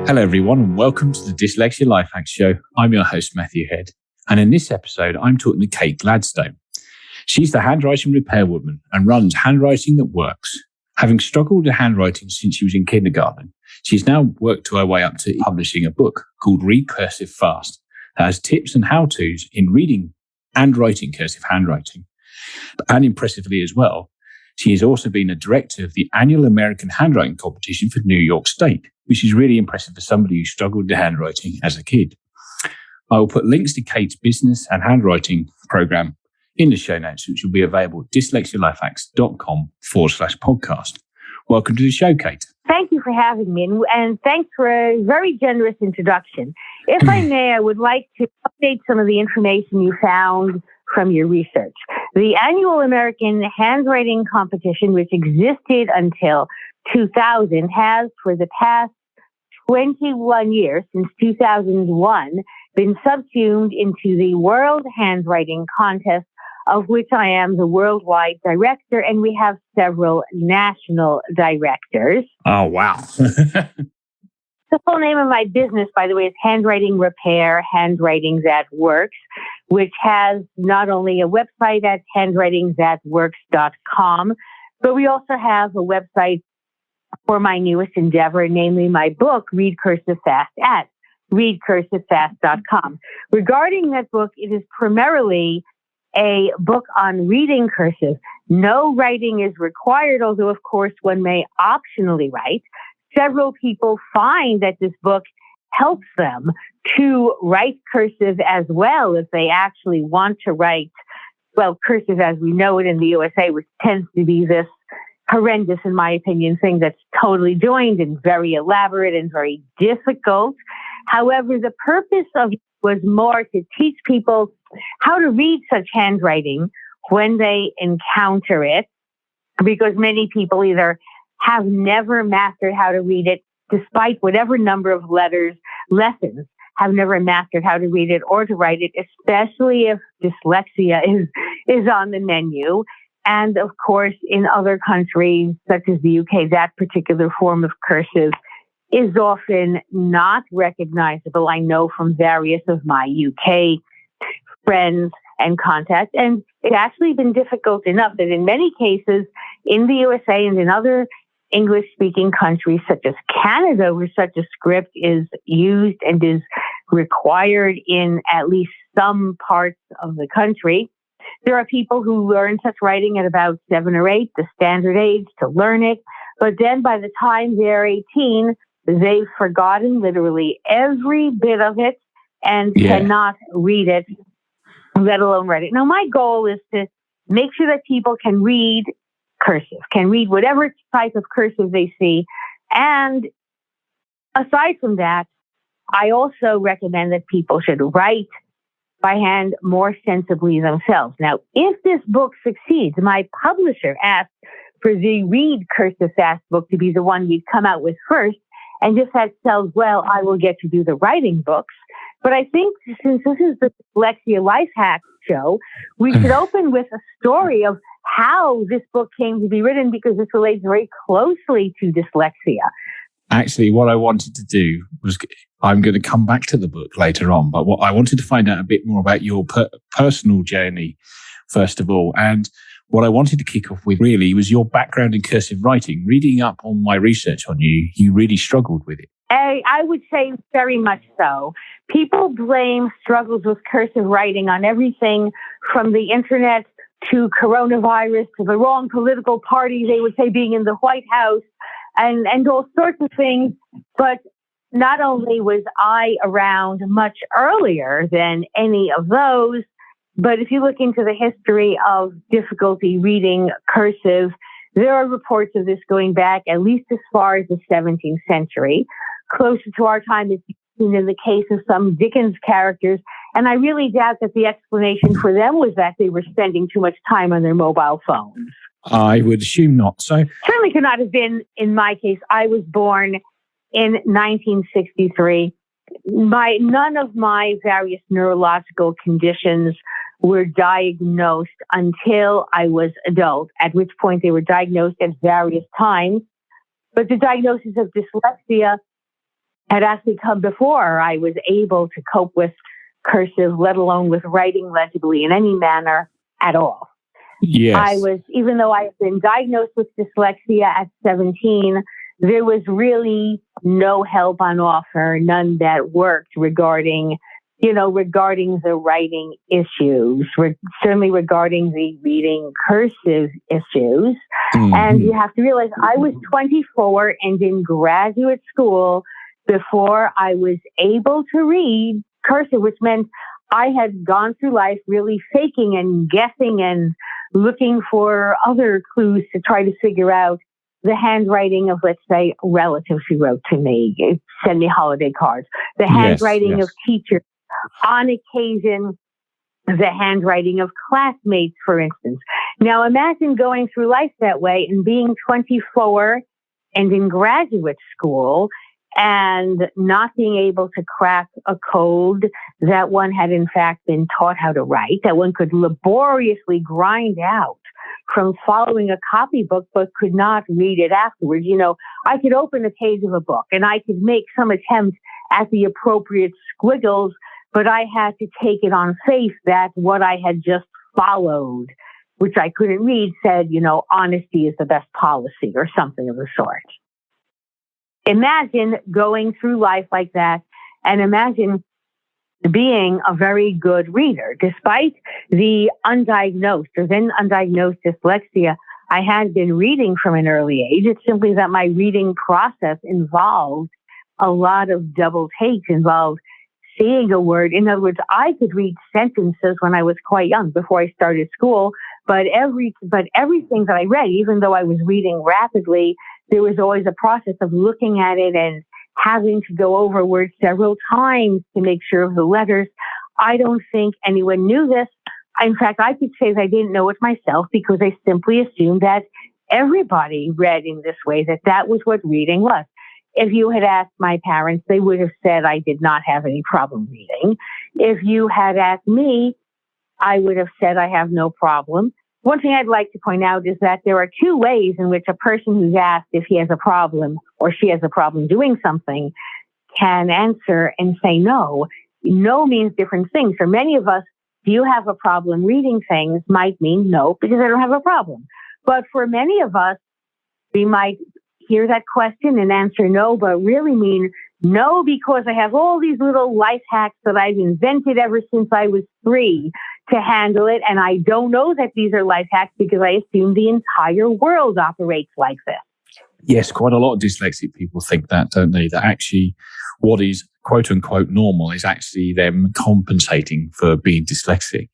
Hello, everyone, and welcome to the Dyslexia Life Hacks Show. I'm your host, Matthew Head. And in this episode, I'm talking to Kate Gladstone. She's the handwriting repairwoman and runs Handwriting That Works. Having struggled with handwriting since she was in kindergarten, she's now worked her way up to publishing a book called Read Cursive Fast that has tips and how-tos in reading and writing cursive handwriting. And impressively as well, she has also been a director of the annual American Handwriting Competition for New York State, which is really impressive for somebody who struggled with handwriting as a kid. I will put links to Kate's business and handwriting program in the show notes, which will be available at dyslexialifehacks.com/podcast. Welcome to the show, Kate. Thank you for having me, and thanks for a very generous introduction. If I may, I would like to update some of the information you found from your research. The annual American Handwriting Competition, which existed until 2000, has for the past 21 years, since 2001, been subsumed into the World Handwriting Contest, of which I am the worldwide director, and we have several national directors. Oh, wow. The full name of my business, by the way, is Handwriting Repair, Handwriting That Works, which has not only a website at handwritingthatworks.com, but we also have a website for my newest endeavor, namely my book, Read Cursive Fast, at readcursivefast.com. Regarding that book, it is primarily a book on reading cursive. No writing is required, although, of course, one may optionally write. Several people find that this book helps them to write cursive as well if they actually want to write, well, cursive as we know it in the USA, which tends to be this horrendous, in my opinion, thing that's totally joined and very elaborate and very difficult. However, the purpose of it was more to teach people how to read such handwriting when they encounter it, because many people either have never mastered how to read it, despite whatever number of lessons, have never mastered how to read it or to write it, especially if dyslexia is on the menu. And of course, in other countries, such as the UK, that particular form of cursive is often not recognizable. I know from various of my UK friends and contacts. And it's actually been difficult enough that in many cases in the USA and in other English-speaking countries such as Canada, where such a script is used and is required in at least some parts of the country, there are people who learn such writing at about 7 or 8, the standard age to learn it. But then by the time they're 18, they've forgotten literally every bit of it and cannot read it, let alone write it. Now, my goal is to make sure that people can read cursive, can read whatever type of cursive they see. And aside from that, I also recommend that people should write by hand more sensibly themselves. Now, if this book succeeds, my publisher asked for the Read Cursive Fast book to be the one we'd come out with first. And if that sells well, I will get to do the writing books. But I think since this is the Dyslexia Life Hacks Show, we should open with a story of how this book came to be written, because this relates very closely to dyslexia. Actually, what I wanted to do was, I'm going to come back to the book later on, but what I wanted to find out a bit more about your personal journey, first of all. And what I wanted to kick off with really was your background in cursive writing. Reading up on my research on you, you really struggled with it. I would say very much so. People blame struggles with cursive writing on everything from the internet to coronavirus to the wrong political party, they would say, being in the White House, and all sorts of things. But not only was I around much earlier than any of those, but if you look into the history of difficulty reading cursive, there are reports of this going back at least as far as the 17th century. Closer to our time, it's seen in the case of some Dickens characters. And I really doubt that the explanation for them was that they were spending too much time on their mobile phones. I would assume not. So certainly could not have been in my case. I was born in 1963. None of my various neurological conditions were diagnosed until I was adult, at which point they were diagnosed at various times. But the diagnosis of dyslexia had actually come before I was able to cope with cursive, let alone with writing legibly in any manner at all. Yes. Even though I had been diagnosed with dyslexia at 17, there was really no help on offer, none that worked regarding the writing issues, certainly regarding the reading cursive issues. Mm-hmm. And you have to realize I was 24 and in graduate school before I was able to read cursive, which meant I had gone through life really faking and guessing and looking for other clues to try to figure out the handwriting of, let's say, relatives who wrote to me, send me holiday cards, the handwriting of teachers, on occasion, the handwriting of classmates, for instance. Now, imagine going through life that way and being 24 and in graduate school and not being able to crack a code that one had in fact been taught how to write, that one could laboriously grind out from following a copybook, but could not read it afterwards. I could open a page of a book and I could make some attempt at the appropriate squiggles, but I had to take it on faith that what I had just followed, which I couldn't read, said, honesty is the best policy or something of the sort. Imagine going through life like that, and imagine being a very good reader. Despite the undiagnosed or then undiagnosed dyslexia, I had been reading from an early age. It's simply that my reading process involved a lot of double takes, involved seeing a word. In other words, I could read sentences when I was quite young before I started school, but everything that I read, even though I was reading rapidly, there was always a process of looking at it and having to go over words several times to make sure of the letters. I don't think anyone knew this. In fact, I could say that I didn't know it myself because I simply assumed that everybody read in this way, that was what reading was. If you had asked my parents, they would have said I did not have any problem reading. If you had asked me, I would have said I have no problem. One thing I'd like to point out is that there are two ways in which a person who's asked if he has a problem or she has a problem doing something can answer and say no. No means different things. For many of us, do you have a problem reading things might mean no, because I don't have a problem. But for many of us, we might hear that question and answer no, but really mean no, because I have all these little life hacks that I've invented ever since I was 3 to handle it. And I don't know that these are life hacks because I assume the entire world operates like this. Yes, quite a lot of dyslexic people think that, don't they? That actually what is quote unquote normal is actually them compensating for being dyslexic.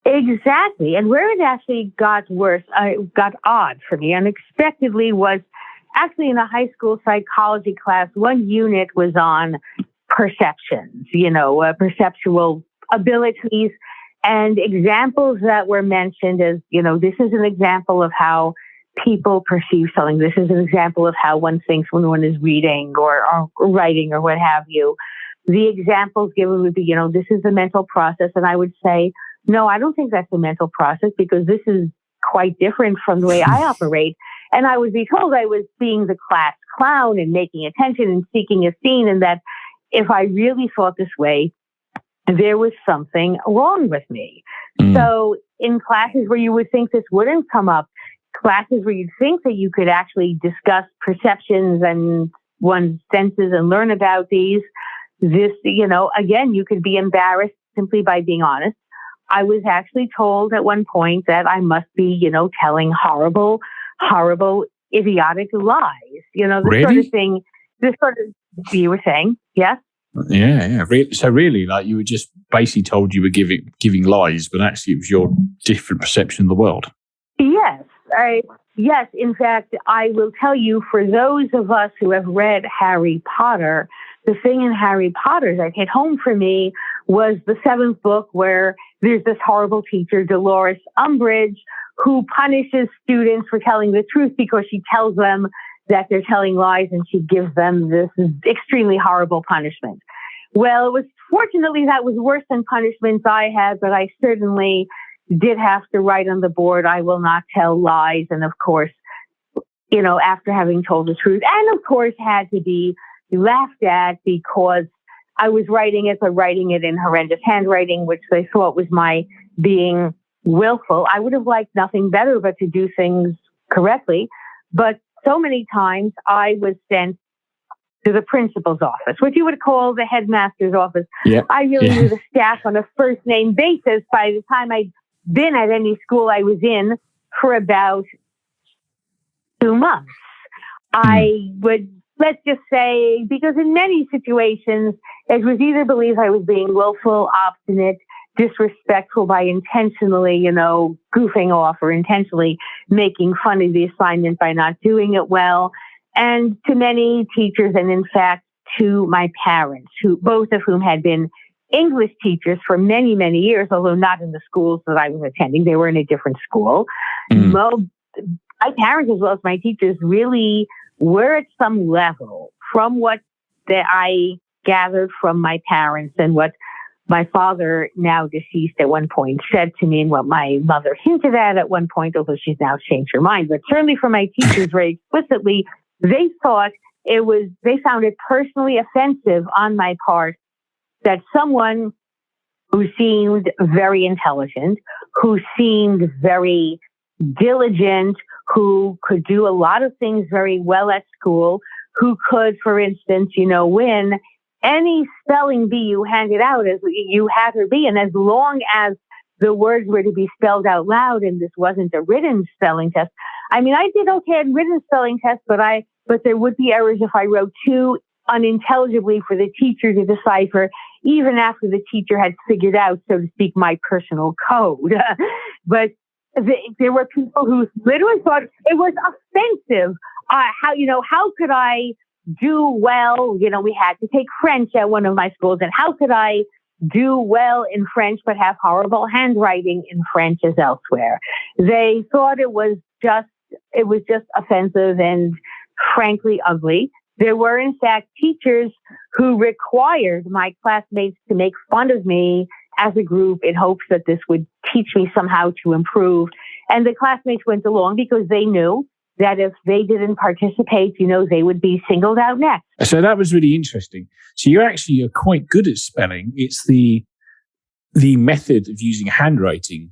Exactly. And where it actually got worse, got odd for me unexpectedly was actually in a high school psychology class. One unit was on perceptions, perceptual abilities, and examples that were mentioned as, this is an example of how people perceive something. This is an example of how one thinks when one is reading or writing or what have you. The examples given would be, this is the mental process. And I would say, no, I don't think that's a mental process because this is quite different from the way I operate. And I would be told I was being the class clown and making attention and seeking a scene, and that if I really thought this way, there was something wrong with me. So in classes where you would think this wouldn't come up, classes where you'd think that you could actually discuss perceptions and one's senses and learn about these, this, again, you could be embarrassed simply by being honest. I was actually told at one point that I must be, telling horrible, idiotic lies. Really? Sort of thing, you were saying, yes? Yeah. So really, like you were just basically told you were giving lies, but actually it was your different perception of the world. Yes. Yes. In fact, I will tell you, for those of us who have read Harry Potter, the thing in Harry Potter that hit home for me was the 7th book where there's this horrible teacher, Dolores Umbridge, who punishes students for telling the truth because she tells them that they're telling lies, and she gives them this extremely horrible punishment. Well, fortunately, that was worse than punishments I had, but I certainly did have to write on the board, I will not tell lies. And of course, after having told the truth, and of course had to be laughed at because I was writing it, but writing it in horrendous handwriting, which they thought was my being willful. I would have liked nothing better but to do things correctly. But so many times I was sent to the principal's office, which you would call the headmaster's office. Yeah. I really knew the staff on a first name basis by the time I'd been at any school I was in for about 2 months. I would, let's just say, because in many situations, it was either believed I was being willful, obstinate, disrespectful by intentionally, goofing off or intentionally making fun of the assignment by not doing it well. And to many teachers, and in fact, to my parents, both of whom had been English teachers for many, many years, although not in the schools that I was attending. They were in a different school. Well, my parents, as well as my teachers, really were at some level from what I gathered from my parents and what my father, now deceased at one point, said to me, and what my mother hinted at one point, although she's now changed her mind. But certainly from my teachers very explicitly, they found it personally offensive on my part that someone who seemed very intelligent, who seemed very diligent, who could do a lot of things very well at school, who could, for instance, win any spelling bee you handed out, as you had her be. And as long as the words were to be spelled out loud and this wasn't a written spelling test. I mean, I did okay at written spelling tests, but there would be errors if I wrote too unintelligibly for the teacher to decipher, even after the teacher had figured out, so to speak, my personal code. But there were people who literally thought it was offensive. How could I do well? We had to take French at one of my schools, and how could I do well in French but have horrible handwriting in French as elsewhere? They thought it was just offensive and frankly ugly. There were, in fact, teachers who required my classmates to make fun of me as a group in hopes that this would teach me somehow to improve. And the classmates went along because they knew that if they didn't participate, they would be singled out next. So that was really interesting. So you're quite good at spelling. It's the method of using handwriting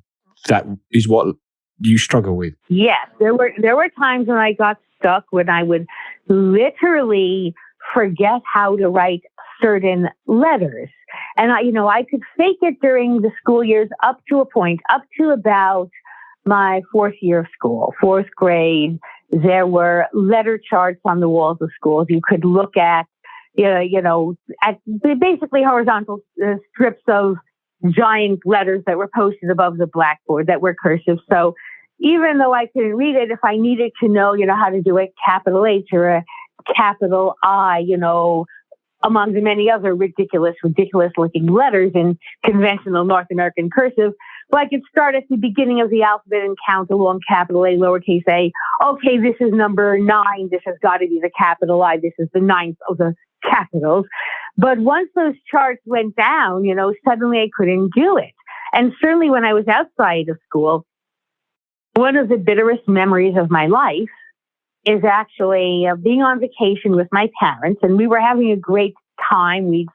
that is what you struggle with. Yes, there were times when I got stuck, when I would literally forget how to write certain letters. And I could fake it during the school years up to a point, up to about my 4th year of school, 4th grade. There were letter charts on the walls of schools. You could look at, at basically horizontal strips of giant letters that were posted above the blackboard that were cursive. So even though I couldn't read it, if I needed to know, how to do a capital H or a capital I, among the many other ridiculous looking letters in conventional North American cursive, well, I could start at the beginning of the alphabet and count along capital A, lowercase a. Okay, this is number 9. This has got to be the capital I. This is the 9th of the capitals. But once those charts went down, suddenly I couldn't do it. And certainly when I was outside of school, one of the bitterest memories of my life is actually being on vacation with my parents, and we were having a great time. We'd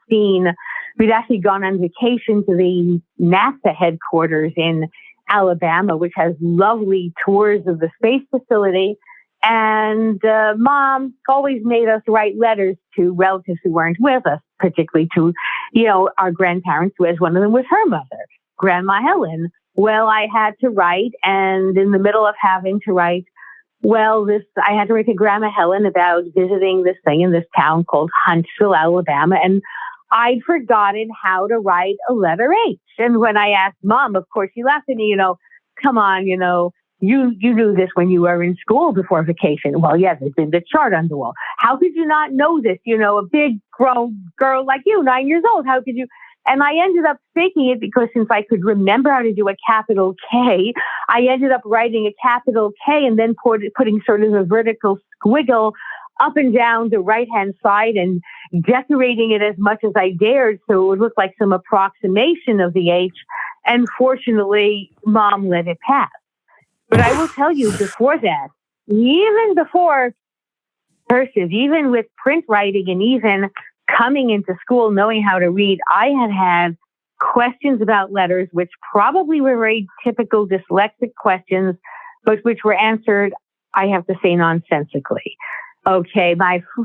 actually gone on vacation to the NASA headquarters in Alabama, which has lovely tours of the space facility. And Mom always made us write letters to relatives who weren't with us, particularly to, our grandparents, who, as one of them was her mother, Grandma Helen. Well, I had to write, and in the middle of having to write, I had to write to Grandma Helen about visiting this thing in this town called Huntsville, Alabama, and I'd forgotten how to write a letter H. And when I asked Mom, of course, she laughed at me, come on, you knew this when you were in school before vacation. Well, yes, it's in the chart on the wall. How could you not know this? A big grown girl like you, 9 years old, how could you? And I ended up faking it because since I could remember how to do a capital K, I ended up writing a capital K and then putting sort of a vertical squiggle up and down the right-hand side and decorating it as much as I dared so it would look like some approximation of the H. And fortunately, Mom let it pass. But I will tell you, before that, even before cursive. Even with print writing and even coming into school knowing how to read, I had questions about letters, which probably were very typical dyslexic questions, but which were answered, I have to say, nonsensically. Okay,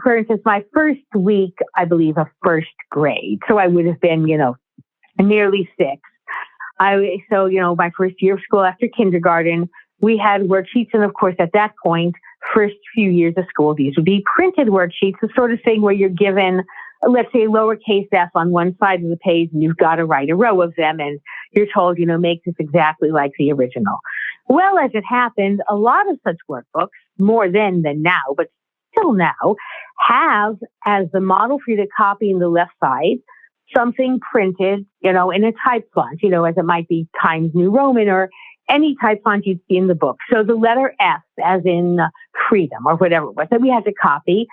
for instance, my first week, I believe, of first grade. So I would have been, nearly 6. My first year of school after kindergarten, we had worksheets. And of course, at that point, first few years of school, these would be printed worksheets, the sort of thing where you're given, let's say, lowercase f on one side of the page, and you've got to write a row of them. And you're told, make this exactly like the original. Well, as it happened, a lot of such workbooks, more then than now, but still now, have as the model for you to copy in the left side something printed, in a type font, as it might be Times New Roman or any type font you'd see in the book. So the letter F, as in freedom or whatever it was, that we had to copy.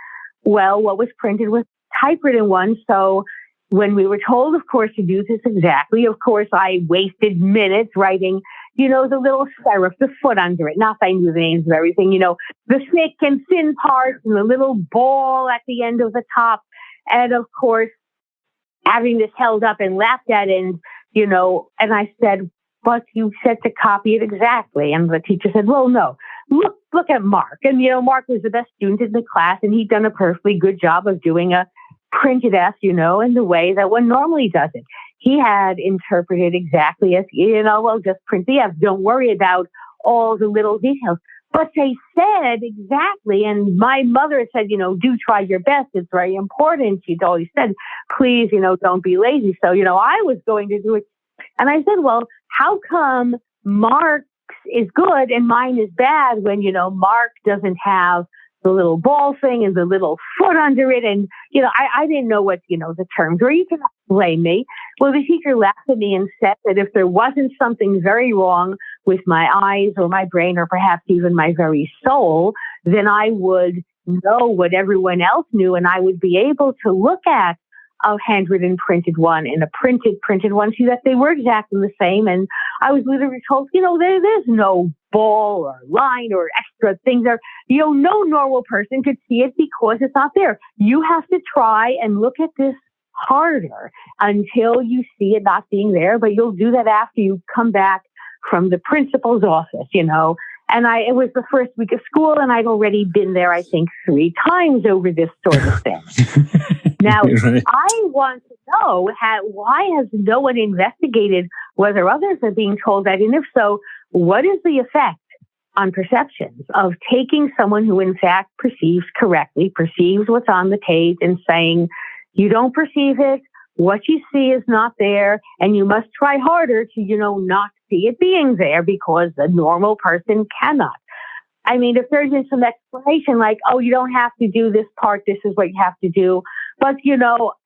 Well, what was printed was typewritten one. So when we were told, of course, to do this exactly, of course, I wasted minutes writing, the little serif, the foot under it. Not that I knew the names of everything, the thick and thin parts and the little ball at the end of the top. And of course, having this held up and laughed at, and I said, but you said to copy it exactly. And the teacher said, well, no, look at Mark. And, Mark was the best student in the class, and he'd done a perfectly good job of doing a printed F, in the way that one normally does it. He had interpreted exactly as, well, just print the F. Don't worry about all the little details. But they said exactly, and my mother said, do try your best. It's very important. She'd always said, please, don't be lazy. So, I was going to do it. And I said, well, how come Mark's is good and mine is bad when, Mark doesn't have the little ball thing and the little foot under it? And, I didn't know what, the terms were. You cannot blame me. Well, the teacher laughed at me and said that if there wasn't something very wrong with my eyes or my brain or perhaps even my very soul, then I would know what everyone else knew, and I would be able to look at a handwritten printed one and a printed one, see that they were exactly the same. And I was literally told, there's no ball or line or extra things there. No normal person could see it because it's not there. You have to try and look at this harder until you see it not being there, but you'll do that after you come back from the principal's office, And it was the first week of school, and I'd already been there, I think, 3 times over this sort of thing. Now, right. I want to know, why has no one investigated whether others are being told that? And if so, what is the effect on perceptions of taking someone who, in fact, perceives correctly, perceives what's on the page and saying, you don't perceive it, what you see is not there, and you must try harder to, not see it being there because the normal person cannot. I mean, if there's been some explanation like, oh, you don't have to do this part, this is what you have to do. But,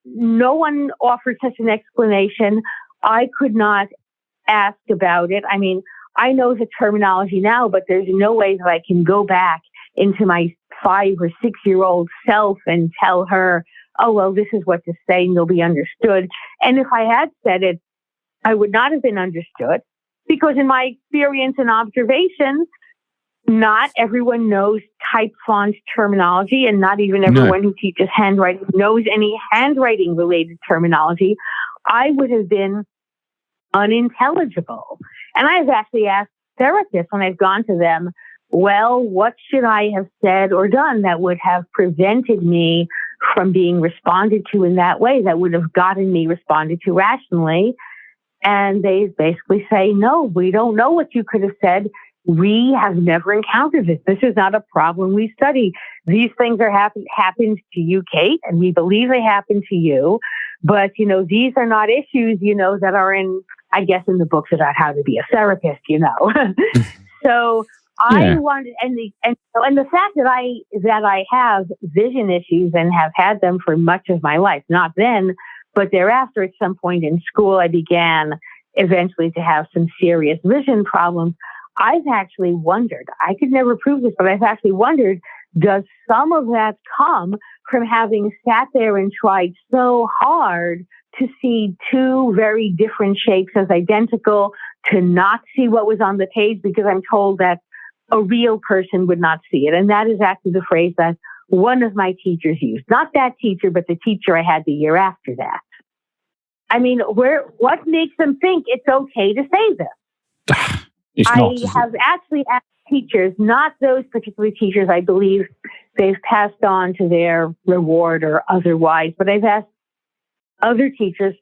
no one offered such an explanation. I could not ask about it. I mean, I know the terminology now, but there's no way that I can go back into my 5 or 6-year-old self and tell her, oh, well, this is what to say and you'll be understood. And if I had said it, I would not have been understood because in my experience and observations, not everyone knows type font terminology, and not even everyone who teaches handwriting knows any handwriting related terminology. I would have been unintelligible. And I've actually asked therapists when I've gone to them, well, what should I have said or done that would have prevented me from being responded to in that way, that would have gotten me responded to rationally? And they basically say, no, we don't know what you could have said. We have never encountered this. This is not a problem we study. These things are happened to you, Kate, and we believe they happen to you. But, these are not issues, that are in, I guess, in the books about how to be a therapist, So I wanted, and the fact that I have vision issues and have had them for much of my life, not then, but thereafter, at some point in school, I began eventually to have some serious vision problems. I've actually wondered, I could never prove this, but I've actually wondered, does some of that come from having sat there and tried so hard to see 2 very different shapes as identical, to not see what was on the page because I'm told that a real person would not see it? And that is actually the phrase that one of my teachers used. Not that teacher, but the teacher I had the year after that. I mean, what makes them think it's okay to say this? It's I not, have actually asked teachers, not those particular teachers I believe they've passed on to their reward or otherwise, but I've asked other teachers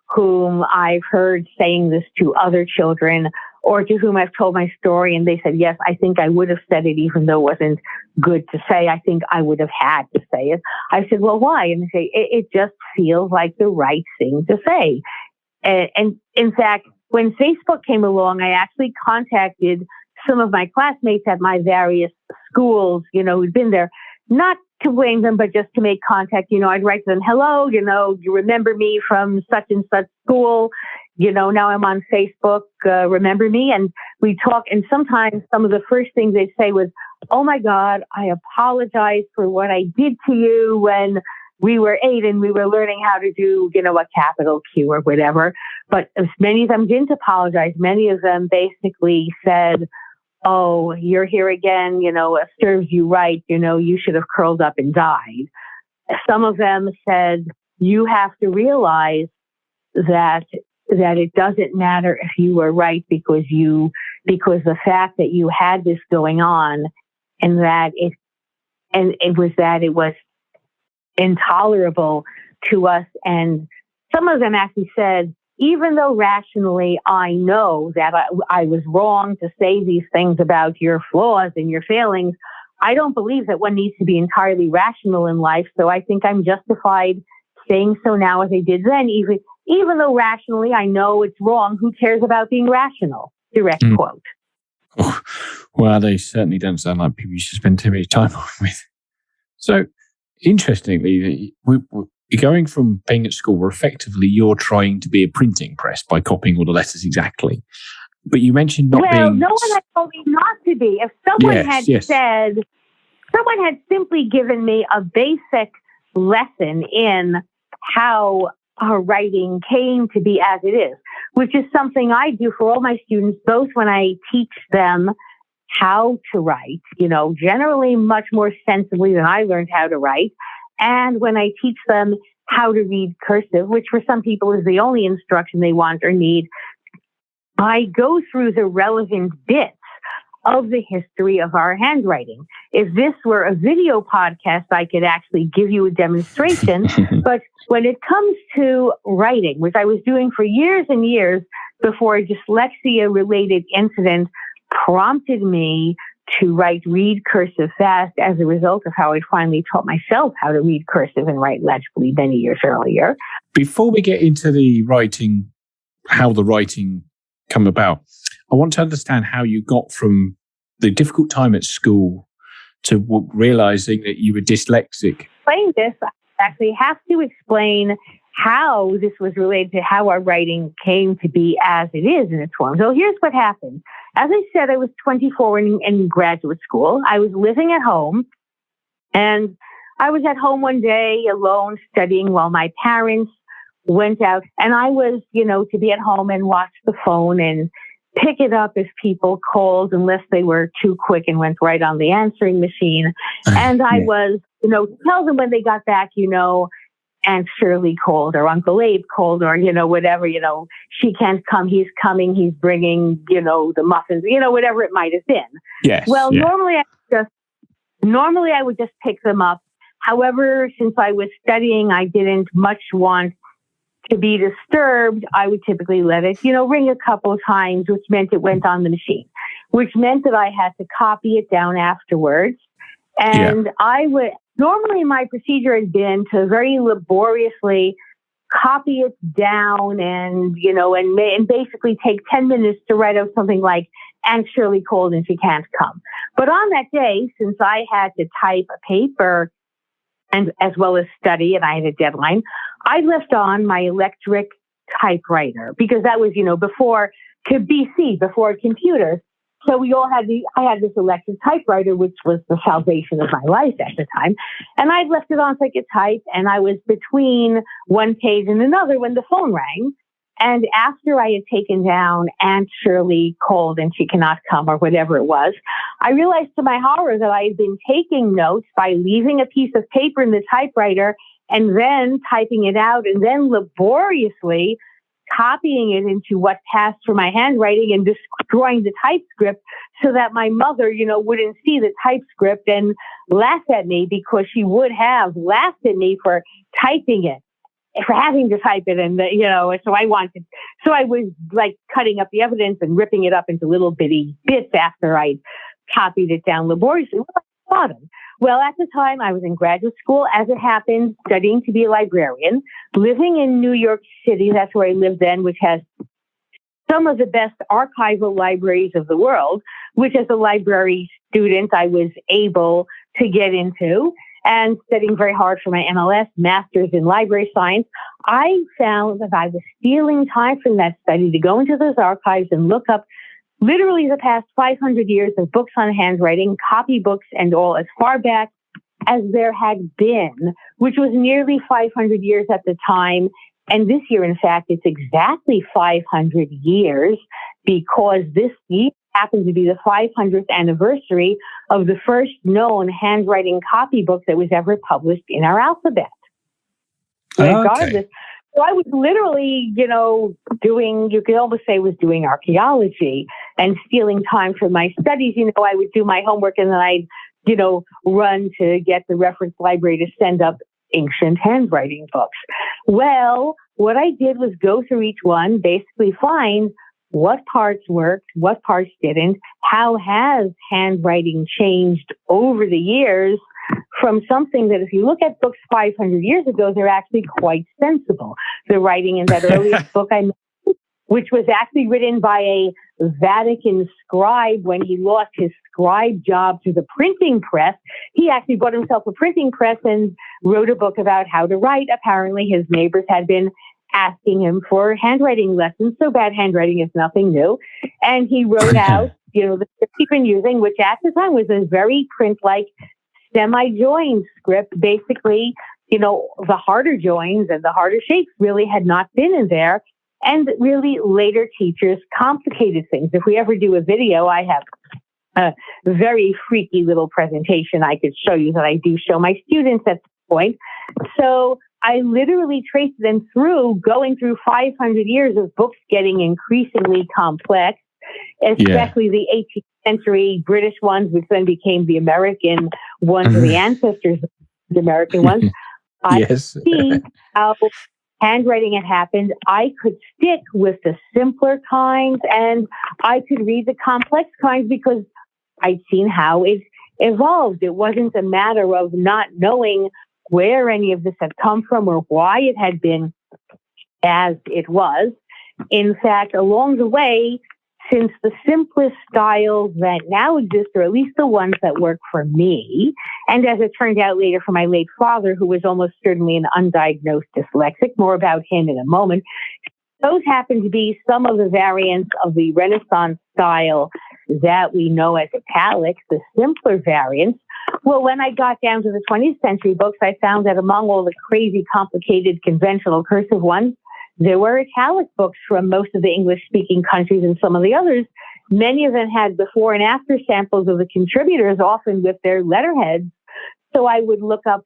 whom I've heard saying this to other children or to whom I've told my story, and they said, yes, I think I would have said it even though it wasn't good to say. I think I would have had to say it. I said, well, why? And they say, it just feels like the right thing to say. And in fact, when Facebook came along, I actually contacted some of my classmates at my various schools, who'd been there, not to blame them, but just to make contact. I'd write to them, hello, you remember me from such and such school, now I'm on Facebook, remember me? And we talk, and sometimes some of the first things they'd say was, oh my God, I apologize for what I did to you when we were 8 and we were learning how to do, a capital Q or whatever. But many of them didn't apologize. Many of them basically said, oh, you're here again, it serves you right, you should have curled up and died. Some of them said, you have to realize that it doesn't matter if you were right because the fact that you had this going on and that it was intolerable to us. And some of them actually said, even though rationally I know that I was wrong to say these things about your flaws and your failings, I don't believe that one needs to be entirely rational in life. So I think I'm justified saying so now as I did then, even though rationally I know it's wrong. Who cares about being rational? Direct quote. Oh, well, they certainly don't sound like people you should spend too much time with. So, interestingly, you're going from being at school where effectively you're trying to be a printing press by copying all the letters exactly. But you mentioned not being... Well, no one had told me not to be. If someone had said, someone had simply given me a basic lesson in how writing came to be as it is, which is something I do for all my students, both when I teach them how to write, generally much more sensibly than I learned how to write. And when I teach them how to read cursive, which for some people is the only instruction they want or need, I go through the relevant bits of the history of our handwriting. If this were a video podcast, I could actually give you a demonstration. But when it comes to writing, which I was doing for years and years before a dyslexia-related incident prompted me to read cursive fast as a result of how I finally taught myself how to read cursive and write legibly many years earlier. Before we get into the writing, how the writing come about, I want to understand how you got from the difficult time at school to realizing that you were dyslexic. Explain this. I actually have to explain how this was related to how our writing came to be as it is in its form. So here's what happened. As I said, I was 24 in graduate school. I was living at home, and I was at home one day alone studying while my parents went out. And I was, to be at home and watch the phone and pick it up if people called, unless they were too quick and went right on the answering machine. And I was, tell them when they got back, Aunt Shirley called or Uncle Abe called or, whatever, she can't come, he's coming, he's bringing, the muffins, whatever it might have been. Yes. Well, normally I would just pick them up. However, since I was studying, I didn't much want to be disturbed. I would typically let it, ring a couple of times, which meant it went on the machine, which meant that I had to copy it down afterwards. And I would, normally my procedure has been to very laboriously copy it down and, and basically take 10 minutes to write out something like, Aunt Shirley called and she can't come. But on that day, since I had to type a paper and as well as study, and I had a deadline, I left on my electric typewriter because that was, before computers. So I had this electric typewriter, which was the salvation of my life at the time. And I left it on so I could type, and I was between one page and another when the phone rang. And after I had taken down Aunt Shirley called and she cannot come or whatever it was, I realized to my horror that I had been taking notes by leaving a piece of paper in the typewriter and then typing it out and then laboriously copying it into what passed for my handwriting and destroying the typescript so that my mother, wouldn't see the typescript and laugh at me, because she would have laughed at me for typing it, for having to type it. And, so I was like cutting up the evidence and ripping it up into little bitty bits after I copied it down laboriously. Well, at the time, I was in graduate school, as it happened, studying to be a librarian, living in New York City. That's where I lived then, which has some of the best archival libraries of the world, which as a library student, I was able to get into, and studying very hard for my MLS, Master's in Library Science. I found that I was stealing time from that study to go into those archives and look up literally the past 500 years of books on handwriting, copybooks and all, as far back as there had been, which was nearly 500 years at the time. And this year, in fact, it's exactly 500 years, because this year happened to be the 500th anniversary of the first known handwriting copybook that was ever published in our alphabet. Regardless. So I was literally, you could almost say was doing archaeology and stealing time from my studies. I would do my homework and then I'd, run to get the reference library to send up ancient handwriting books. Well, what I did was go through each one, basically find what parts worked, what parts didn't, how has handwriting changed over the years, from something that if you look at books 500 years ago, they're actually quite sensible. The writing in that earliest book I made, which was actually written by a Vatican scribe when he lost his scribe job to the printing press, he actually bought himself a printing press and wrote a book about how to write. Apparently his neighbors had been asking him for handwriting lessons, so bad handwriting is nothing new. And he wrote out, the script he'd been using, which at the time was a very print-like semi-joined script. Basically, the harder joins and the harder shapes really had not been in there. And really later teachers complicated things. If we ever do a video, I have a very freaky little presentation I could show you that I do show my students at this point. So I literally traced them through, going through 500 years of books getting increasingly complex, especially the 18th century British ones, which then became the American ones, or the ancestors of the American ones. I see how handwriting had happened. I could stick with the simpler kinds and I could read the complex kinds because I'd seen how it evolved. It wasn't a matter of not knowing where any of this had come from or why it had been as it was. In fact, along the way, since the simplest styles that now exist, or at least the ones that work for me, and as it turned out later for my late father, who was almost certainly an undiagnosed dyslexic, more about him in a moment, those happen to be some of the variants of the Renaissance style that we know as italics, the simpler variants. Well, when I got down to the 20th century books, I found that among all the crazy, complicated, conventional cursive ones, there were italic books from most of the English-speaking countries, and some of the others. Many of them had before and after samples of the contributors, often with their letterheads. So I would look up,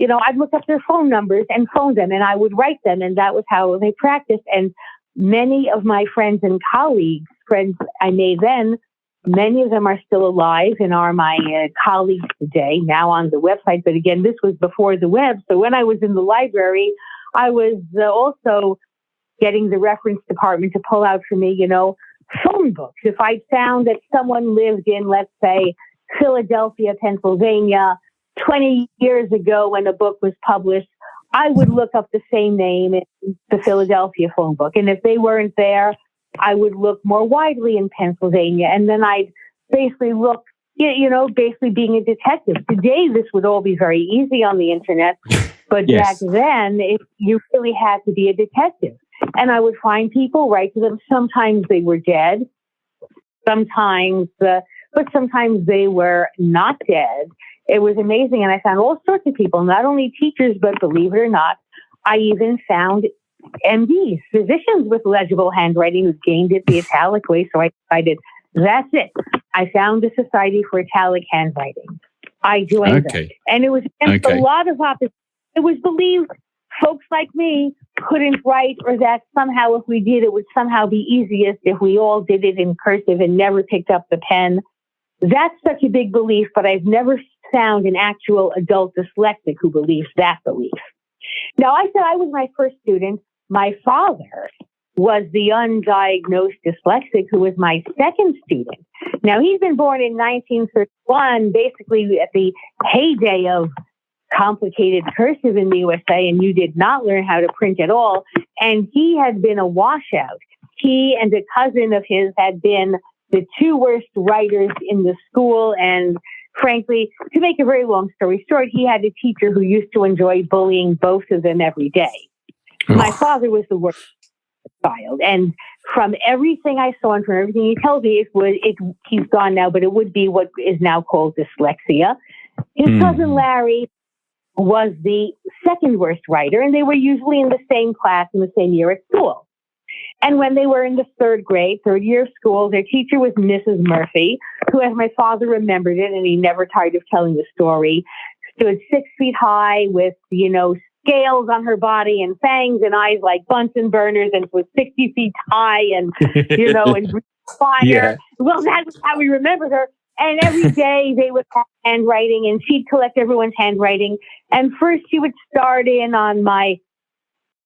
I'd look up their phone numbers and phone them, and I would write them, and that was how they practiced. And many of my friends and colleagues, friends I made then, many of them are still alive and are my colleagues today, now on the website. But again, this was before the web. So when I was in the library, I was also getting the reference department to pull out for me, phone books. If I found that someone lived in, let's say, Philadelphia, Pennsylvania, 20 years ago when a book was published, I would look up the same name in the Philadelphia phone book. And if they weren't there, I would look more widely in Pennsylvania. And then I'd basically look, basically being a detective. Today, this would all be very easy on the internet. But back then, you really had to be a detective. And I would find people, write to them. Sometimes they were dead, but sometimes they were not dead. It was amazing. And I found all sorts of people, not only teachers, but believe it or not, I even found MDs, physicians with legible handwriting who gained it the italic way. So I decided, that's it. I found a society for italic handwriting. I joined them. And it was against a lot of opposition. It was believed folks like me couldn't write, or that somehow if we did, it would somehow be easiest if we all did it in cursive and never picked up the pen. That's such a big belief, but I've never found an actual adult dyslexic who believes that belief. Now, I said I was my first student. My father was the undiagnosed dyslexic who was my second student. Now, he's been born in 1931, basically at the heyday of complicated cursive in the USA, and you did not learn how to print at all. And he had been a washout. He and a cousin of his had been the two worst writers in the school. And frankly, to make a very long story short, he had a teacher who used to enjoy bullying both of them every day. My father was the worst child. And from everything I saw and from everything he tells me, he's gone now, but it would be what is now called dyslexia. His cousin Larry was the second worst writer, and they were usually in the same class in the same year at school. And when they were in the third year of school, their teacher was Mrs. Murphy, who, as my father remembered it, and he never tired of telling the story, stood 6 feet high with, scales on her body and fangs and eyes like Bunsen burners, and was 60 feet high and, and fire. Yeah. Well, that's how we remembered her. And every day they would have handwriting, and she'd collect everyone's handwriting. And first she would start in on my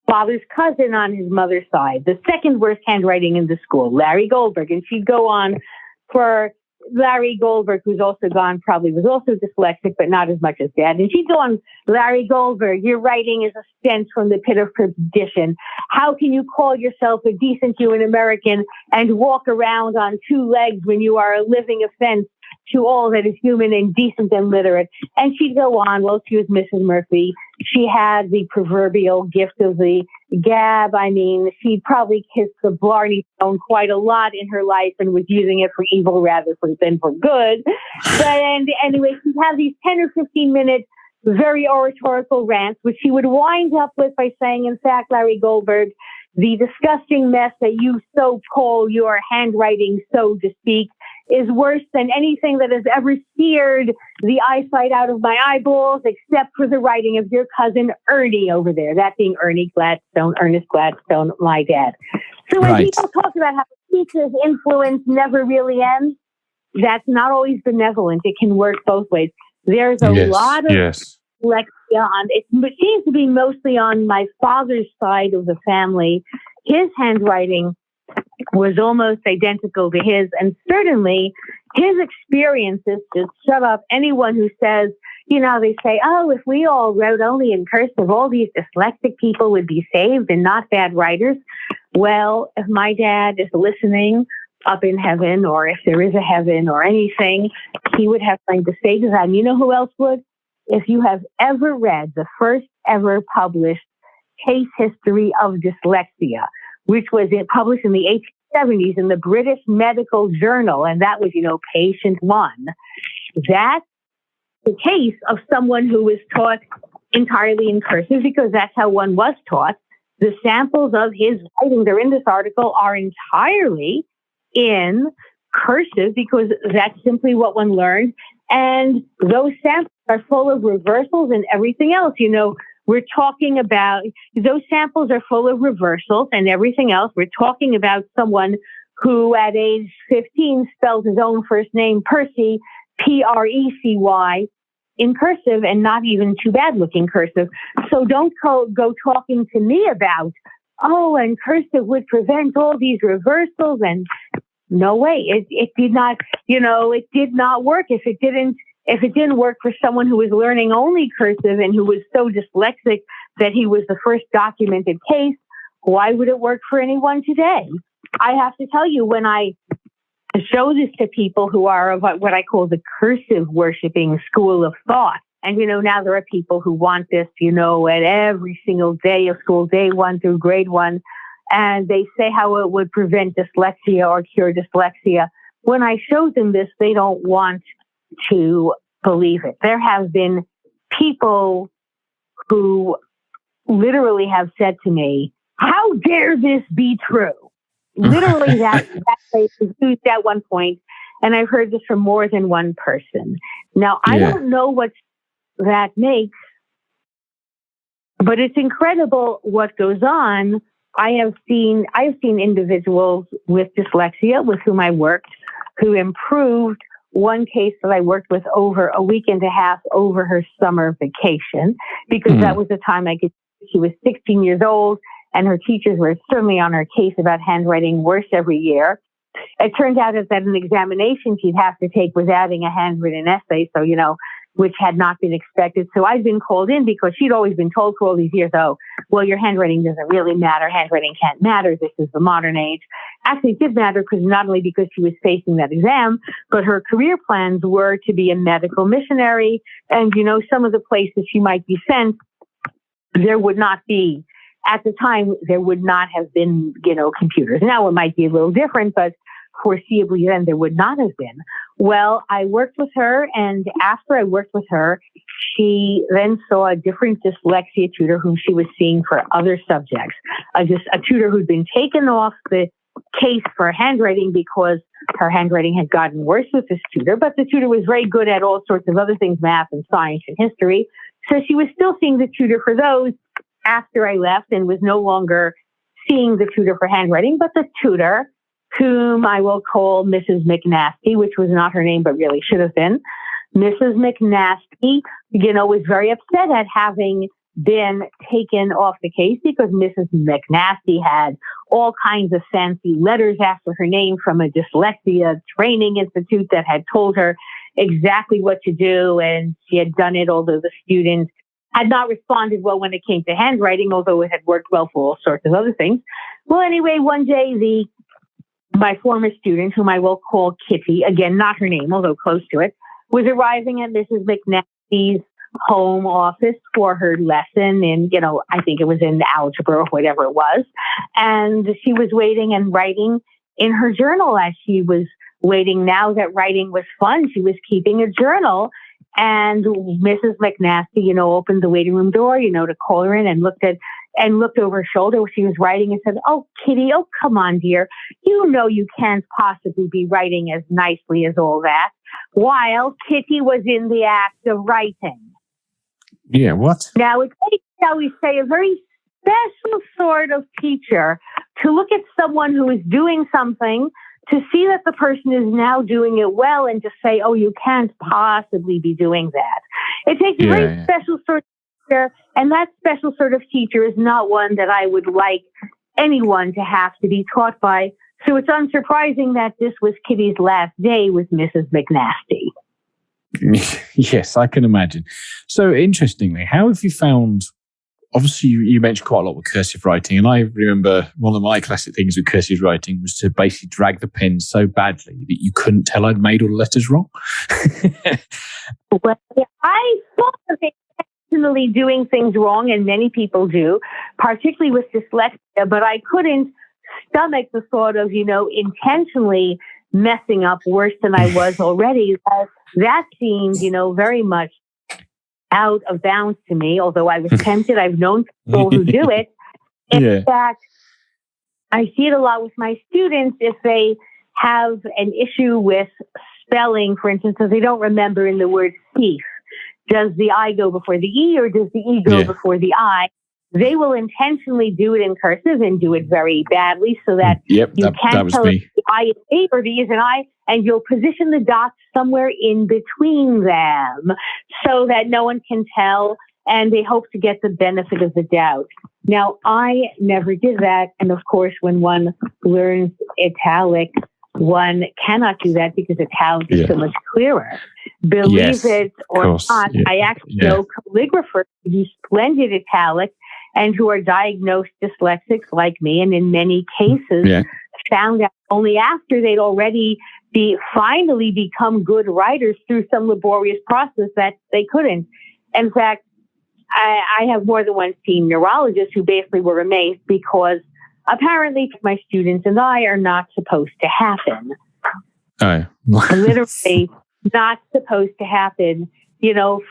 father's cousin on his mother's side, the second worst handwriting in the school, Larry Goldberg. And she'd go on for Larry Goldberg, who's also gone, probably was also dyslexic, but not as much as Dad. And she'd go on, Larry Goldberg, your writing is a stench from the pit of perdition. How can you call yourself a decent human American and walk around on two legs when you are a living offense to all that is human and decent and literate? And she'd go on. Well, she was Mrs. Murphy. She had the proverbial gift of the gab. I mean, she'd probably kissed the Blarney Stone quite a lot in her life and was using it for evil rather than for good. But anyway, she'd have these 10 or 15 minute very oratorical rants, which she would wind up with by saying, in fact, Larry Goldberg, the disgusting mess that you so call your handwriting, so to speak, is worse than anything that has ever seared the eyesight out of my eyeballs, except for the writing of your cousin Ernie over there, that being Ernest Gladstone, my dad. So when people talk about how teachers' influence never really ends, that's not always benevolent. It can work both ways. There's a lot of dyslexia on it. It seems to be mostly on my father's side of the family. His handwriting was almost identical to his, and certainly his experiences just shut up anyone who says, they say, oh, if we all wrote only in cursive, all these dyslexic people would be saved and not bad writers. Well, if my dad is listening up in heaven, or if there is a heaven or anything, he would have something to say to that. And you know who else would? If you have ever read the first ever published case history of dyslexia, which was published in the 1870s in the British Medical Journal, and that was, patient one. That's the case of someone who was taught entirely in cursive, because that's how one was taught. The samples of his writing, they're in this article, are entirely in cursive because that's simply what one learned. And those samples are full of reversals and everything else. We're talking about, those samples are full of reversals and everything else. We're talking about someone who at age 15 spelled his own first name, Percy, Precy, in cursive, and not even too bad looking cursive. So don't go talking to me about, and cursive would prevent all these reversals. And no way, it did not, it did not work. If it didn't work for someone who was learning only cursive and who was so dyslexic that he was the first documented case, why would it work for anyone today? I have to tell you, when I show this to people who are of what I call the cursive worshiping school of thought, and now there are people who want this, at every single day of school, day 1 through grade 1, and they say how it would prevent dyslexia or cure dyslexia. When I show them this, they don't want to believe it. There have been people who literally have said to me, how dare this be true? Literally, that phrase was used at one point, and I've heard this from more than one person. Now, I don't know what that makes, but it's incredible what goes on. I have seen individuals with dyslexia with whom I worked who improved. One case that I worked with over a week and a half over her summer vacation, because that was the time she was 16 years old, and her teachers were certainly on her case about handwriting worse every year. It turned out that an examination she'd have to take was adding a handwritten essay, so, which had not been expected. So I'd been called in because she'd always been told for all these years, oh, well, your handwriting doesn't really matter. Handwriting can't matter. This is the modern age. Actually, it did matter because not only because she was facing that exam, but her career plans were to be a medical missionary. And, some of the places she might be sent, there would not be, at the time, there would not have been, computers. Now it might be a little different, but foreseeably then there would not have been. Well, I worked with her, and after I worked with her, she then saw a different dyslexia tutor whom she was seeing for other subjects. A tutor who'd been taken off the case for handwriting because her handwriting had gotten worse with this tutor, but the tutor was very good at all sorts of other things, math and science and history. So she was still seeing the tutor for those after I left, and was no longer seeing the tutor for handwriting, but the tutor, whom I will call Mrs. McNasty, which was not her name, but really should have been. Mrs. McNasty, was very upset at having been taken off the case because Mrs. McNasty had all kinds of fancy letters after her name from a dyslexia training institute that had told her exactly what to do, and she had done it, although the student had not responded well when it came to handwriting, although it had worked well for all sorts of other things. Well, anyway, one day, my former student, whom I will call Kitty, again, not her name, although close to it, was arriving at Mrs. McNasty's home office for her lesson in, I think it was in algebra or whatever it was. And she was waiting and writing in her journal as she was waiting. Now that writing was fun, she was keeping a journal. And Mrs. McNasty, opened the waiting room door, to call her in, and looked over her shoulder where she was writing and said, "Oh, Kitty, oh, come on, dear. You can't possibly be writing as nicely as all that," while Kitty was in the act of writing. Yeah, what? Now, it takes, shall we say, a very special sort of teacher to look at someone who is doing something, to see that the person is now doing it well, and to say, "Oh, you can't possibly be doing that." It takes a very special sort of teacher, and that special sort of teacher is not one that I would like anyone to have to be taught by. So it's unsurprising that this was Kitty's last day with Mrs. McNasty. Yes, I can imagine. So interestingly, how have you found, obviously you mentioned quite a lot with cursive writing, and I remember one of my classic things with cursive writing was to basically drag the pen so badly that you couldn't tell I'd made all the letters wrong. Well, I thought of intentionally doing things wrong, and many people do, particularly with dyslexia, but I couldn't stomach the thought of, intentionally messing up worse than I was already. That seemed, very much out of bounds to me, although I was tempted. I've known people who do it. In fact, I see it a lot with my students. If they have an issue with spelling, for instance, if they don't remember in the word thief, does the I go before the E or does the E go before the I? They will intentionally do it in cursive and do it very badly so that you can't tell if the I is A or the E is an I, and you'll position the dots somewhere in between them so that no one can tell, and they hope to get the benefit of the doubt. Now, I never did that, and of course, when one learns italic, one cannot do that because italic is so much clearer. Believe it or not, I actually know calligraphers who do splendid italic and who are diagnosed dyslexics like me, and in many cases found out only after they'd already finally become good writers through some laborious process that they couldn't. In fact, I have more than one seen neurologists who basically were amazed because apparently my students and I are not supposed to happen. Oh. Literally not supposed to happen.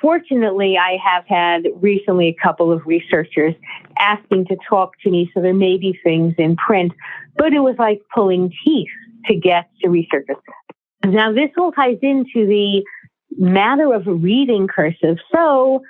Fortunately, I have had recently a couple of researchers asking to talk to me, so there may be things in print, but it was like pulling teeth to get to researchers. Now, this all ties into the matter of reading cursive. So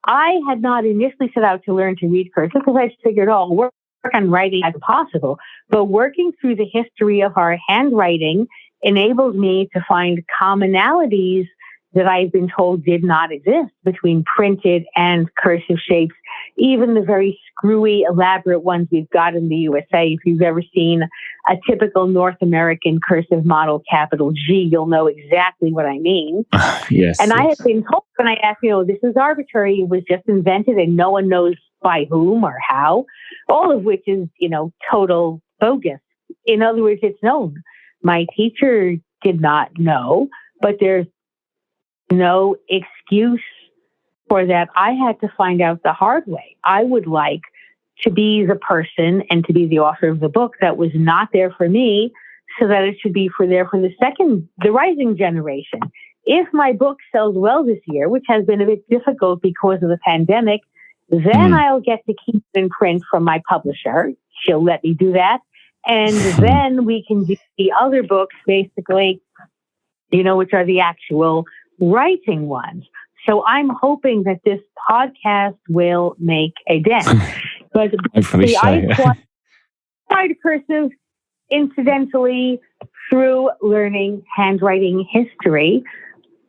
I had not initially set out to learn to read cursive because I figured, I'll work on writing as possible. But working through the history of our handwriting enabled me to find commonalities that I've been told did not exist between printed and cursive shapes, even the very screwy, elaborate ones we've got in the USA. If you've ever seen a typical North American cursive model, capital G, you'll know exactly what I mean. Yes. And I had been told when I asked, this is arbitrary, it was just invented and no one knows by whom or how, all of which is, total bogus. In other words, it's known. My teacher did not know, but there's no excuse for that. I had to find out the hard way. I would like to be the person and to be the author of the book that was not there for me, so that it should be there for the rising generation. If my book sells well this year, which has been a bit difficult because of the pandemic, then I'll get to keep it in print from my publisher. She'll let me do that. And then we can do the other books, basically, which are the actual writing ones. So I'm hoping that this podcast will make a dent. But I acquired cursive incidentally through learning handwriting history,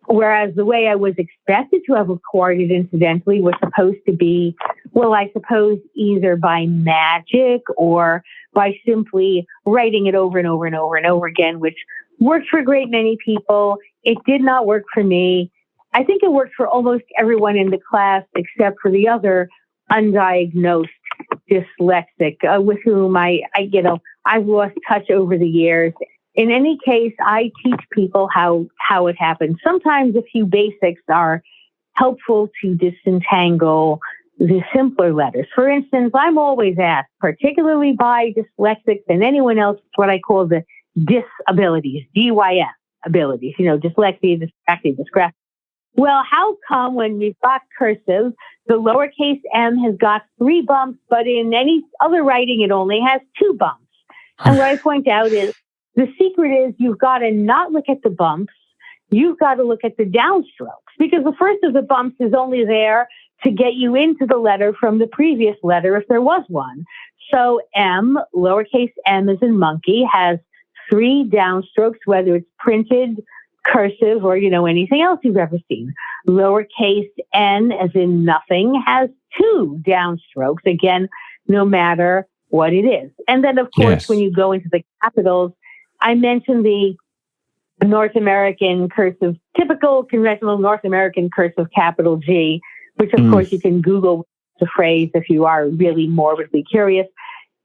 whereas the way I was expected to have acquired it incidentally was supposed to be, I suppose either by magic or by simply writing it over and over and over and over again, which worked for a great many people. It did not work for me. I think it worked for almost everyone in the class except for the other undiagnosed dyslexic with whom I've lost touch over the years. In any case, I teach people how it happens. Sometimes a few basics are helpful to disentangle the simpler letters. For instance, I'm always asked, particularly by dyslexics and anyone else, what I call the disabilities, DYS abilities, dyslexia, dyspraxia, dysgraphia. Well, how come when we've got cursive, the lowercase m has got 3 bumps, but in any other writing, it only has 2 bumps? And what I point out is the secret is you've got to not look at the bumps. You've got to look at the downstrokes, because the first of the bumps is only there to get you into the letter from the previous letter if there was one. So M, lowercase m as in monkey, has 3 downstrokes, whether it's printed, cursive, or, anything else you've ever seen. Lowercase n as in nothing has 2 downstrokes, again, no matter what it is. And then, of course, when you go into the capitals, I mentioned the North American cursive, typical conventional North American cursive capital G, which, of course, you can Google the phrase if you are really morbidly curious.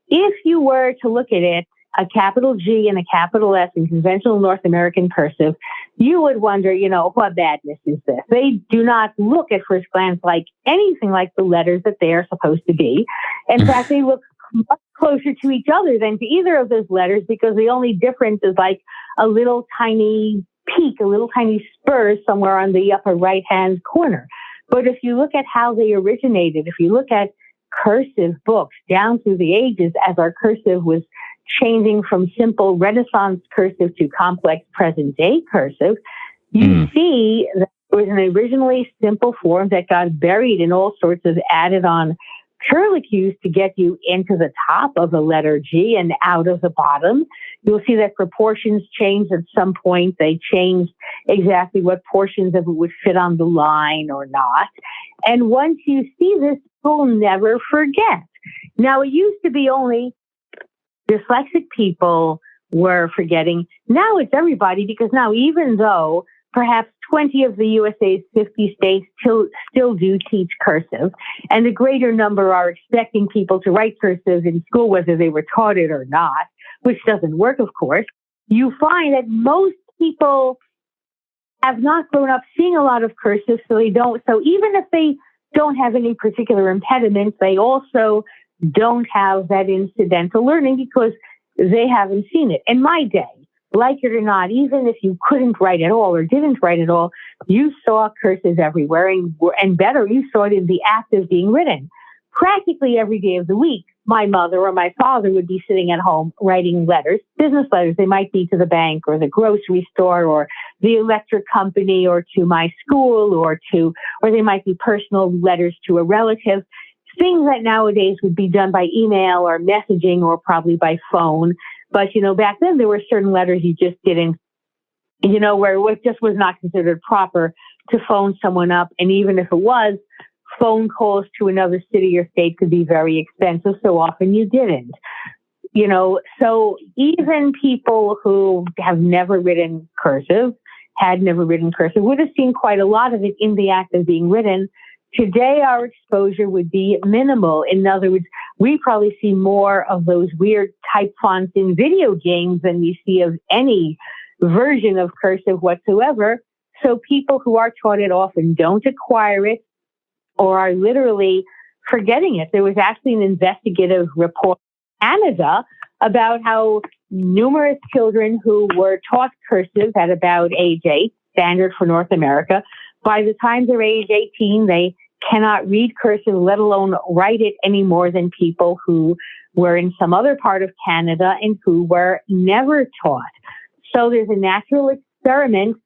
If you were to look at it, a capital G and a capital S in conventional North American cursive, you would wonder, what badness is this? They do not look at first glance like anything like the letters that they are supposed to be. In fact, they look much closer to each other than to either of those letters, because the only difference is like a little tiny peak, a little tiny spur somewhere on the upper right-hand corner. But if you look at how they originated, if you look at cursive books down through the ages, as our cursive was changing from simple Renaissance cursive to complex present-day cursive, you see that there was an originally simple form that got buried in all sorts of added-on curlicues to get you into the top of the letter G and out of the bottom. You'll see that proportions changed at some point. They changed exactly what portions of it would fit on the line or not. And once you see this, you'll never forget. Now, it used to be only dyslexic people were forgetting. Now it's everybody, because now, even though perhaps 20 of the USA's 50 states still do teach cursive, and a greater number are expecting people to write cursive in school, whether they were taught it or not, which doesn't work, of course, you find that most people have not grown up seeing a lot of cursive, so even if they don't have any particular impediments, they also don't have that incidental learning because they haven't seen it. In my day, like it or not, even if you couldn't write at all or didn't write at all, you saw cursive everywhere, and better, you saw it in the act of being written. Practically every day of the week, my mother or my father would be sitting at home writing letters, business letters. They might be to the bank or the grocery store or the electric company or to my school or they might be personal letters to a relative. Things that nowadays would be done by email or messaging or probably by phone. But, back then there were certain letters you just didn't, where it just was not considered proper to phone someone up. And even if it was, phone calls to another city or state could be very expensive. So often you didn't, so even people who have never written cursive, would have seen quite a lot of it in the act of being written. Today, our exposure would be minimal. In other words, we probably see more of those weird type fonts in video games than we see of any version of cursive whatsoever. So people who are taught it often don't acquire it or are literally forgetting it. There was actually an investigative report in Canada about how numerous children who were taught cursive at about age 8, standard for North America, by the time they're age 18, they cannot read cursive, let alone write it any more than people who were in some other part of Canada and who were never taught. So there's a natural experiment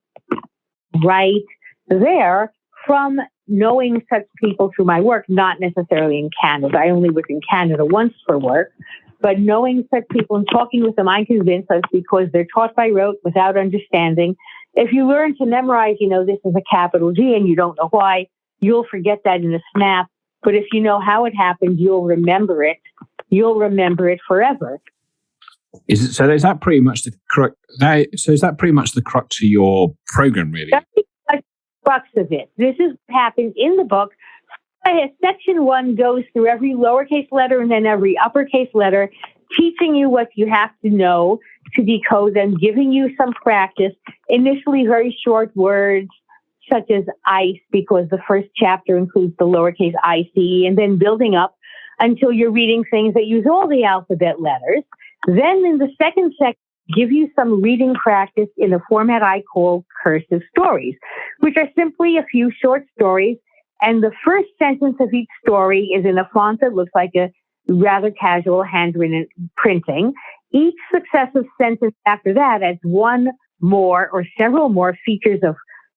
right there from knowing such people through my work, not necessarily in Canada. I only was in Canada once for work, but knowing such people and talking with them, I'm convinced that's because they're taught by rote without understanding. If you learn to memorize, this is a capital G and you don't know why, you'll forget that in a snap. But if you know how it happened, you'll remember it. You'll remember it forever. Is that pretty much the crux? Is that pretty much the crux of your program, really? That's the crux of it. This is what happens in the book. Section 1 goes through every lowercase letter and then every uppercase letter, teaching you what you have to know to decode them, giving you some practice, initially very short words such as ice, because the first chapter includes the lowercase IC, and then building up until you're reading things that use all the alphabet letters. Then in the second section, give you some reading practice in a format I call Cursive Stories, which are simply a few short stories. And the first sentence of each story is in a font that looks like a rather casual handwritten printing. Each successive sentence after that adds one more or several more features of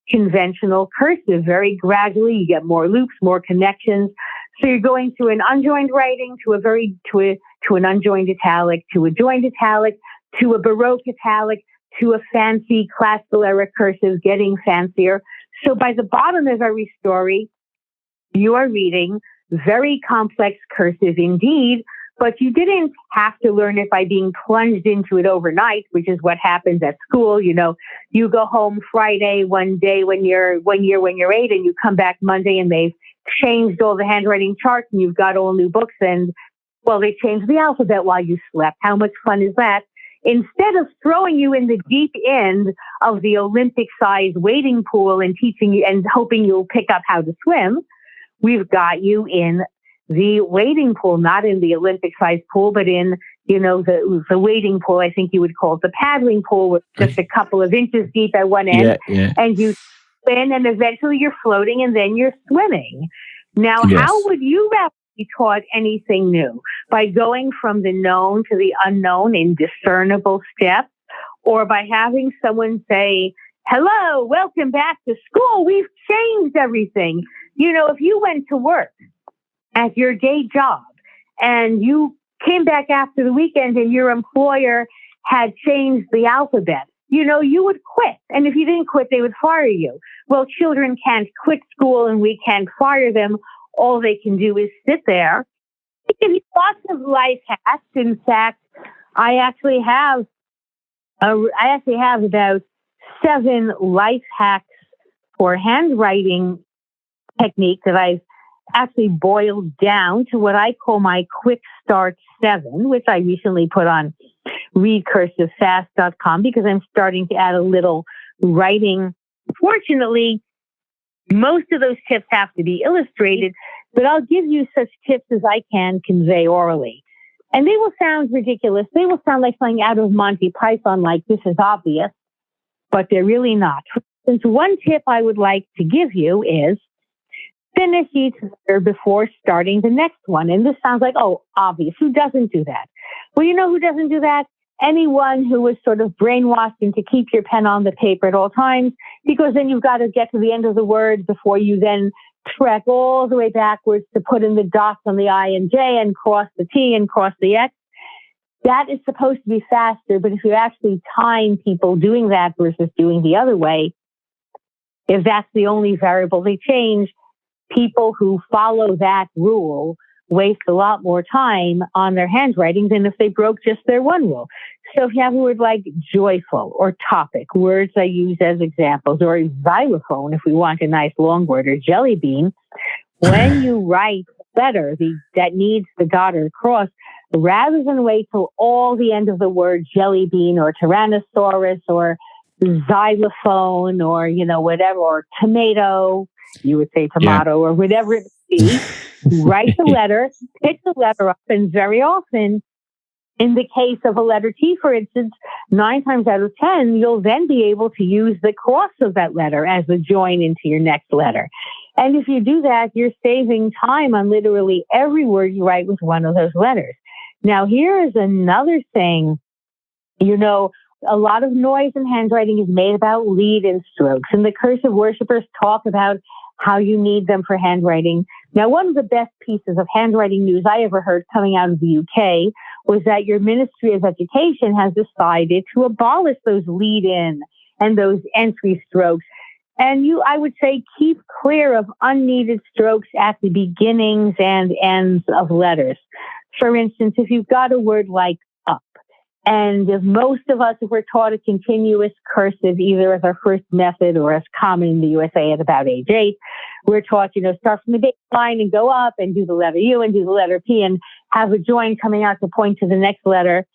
conventional cursive. Very gradually, you get more loops, more connections. So you're going to an unjoined writing, to an unjoined italic, to a joined italic, to a Baroque italic, to a fancy classical era cursive, getting fancier. So by the bottom of every story, you are reading very complex cursive indeed, but you didn't have to learn it by being plunged into it overnight, which is what happens at school. You go home Friday one day when you're 8, and you come back Monday and they've changed all the handwriting charts and you've got all new books, and they changed the alphabet while you slept. How much fun is that? Instead of throwing you in the deep end of the Olympic-sized wading pool and teaching you and hoping you'll pick up how to swim, we've got you in the wading pool, not in the Olympic-sized pool, but in, the wading pool. I think you would call it the paddling pool, with just a couple of inches deep at one end. Yeah. And you spin, and eventually you're floating, and then you're swimming. Now, Yes. How would you rather be taught anything new? By going from the known to the unknown in discernible steps, or by having someone say, "Hello, welcome back to school. We've changed everything." If you went to work at your day job and you came back after the weekend and your employer had changed the alphabet, you would quit. And if you didn't quit, they would fire you. Well, children can't quit school and we can't fire them. All they can do is sit there. They give you lots of life hacks. In fact, I actually have about 7 life hacks for handwriting technique that I've actually boiled down to what I call my Quick Start 7, which I recently put on readcursivefast.com because I'm starting to add a little writing. Fortunately, most of those tips have to be illustrated, but I'll give you such tips as I can convey orally. And they will sound ridiculous. They will sound like something out of Monty Python, like this is obvious, but they're really not. For instance, one tip I would like to give you is finish each letter before starting the next one. And this sounds like, oh, obvious. Who doesn't do that? Well, you know who doesn't do that? Anyone who was sort of brainwashed into keep your pen on the paper at all times, because then you've got to get to the end of the word before you then trek all the way backwards to put in the dots on the I and J and cross the T and cross the X. That is supposed to be faster, but if you actually time people doing that versus doing the other way, if that's the only variable they change, people who follow that rule waste a lot more time on their handwriting than if they broke just their one rule. So if you have a word like joyful or topic, words I use as examples, or xylophone, if we want a nice long word, or jelly bean, when you write a letter that needs the dot or cross, rather than wait till all the end of the word jelly bean or tyrannosaurus or xylophone or, whatever, or tomato, you would say tomato, or whatever it be, write the letter, pick the letter up, and very often, in the case of a letter T, for instance, 9 times out of 10, you'll then be able to use the cross of that letter as a join into your next letter. And if you do that, you're saving time on literally every word you write with one of those letters. Now, here is another thing. A lot of noise in handwriting is made about lead-in strokes, and the cursive worshippers talk about how you need them for handwriting. Now, one of the best pieces of handwriting news I ever heard coming out of the UK was that your Ministry of Education has decided to abolish those lead-in and those entry strokes. And I would say, keep clear of unneeded strokes at the beginnings and ends of letters. For instance, if you've got a word like up, and if most of us, if we're taught a continuous cursive, either as our first method or as common in the USA at about age 8, we're taught, start from the baseline and go up and do the letter U and do the letter P and have a join coming out to point to the next letter.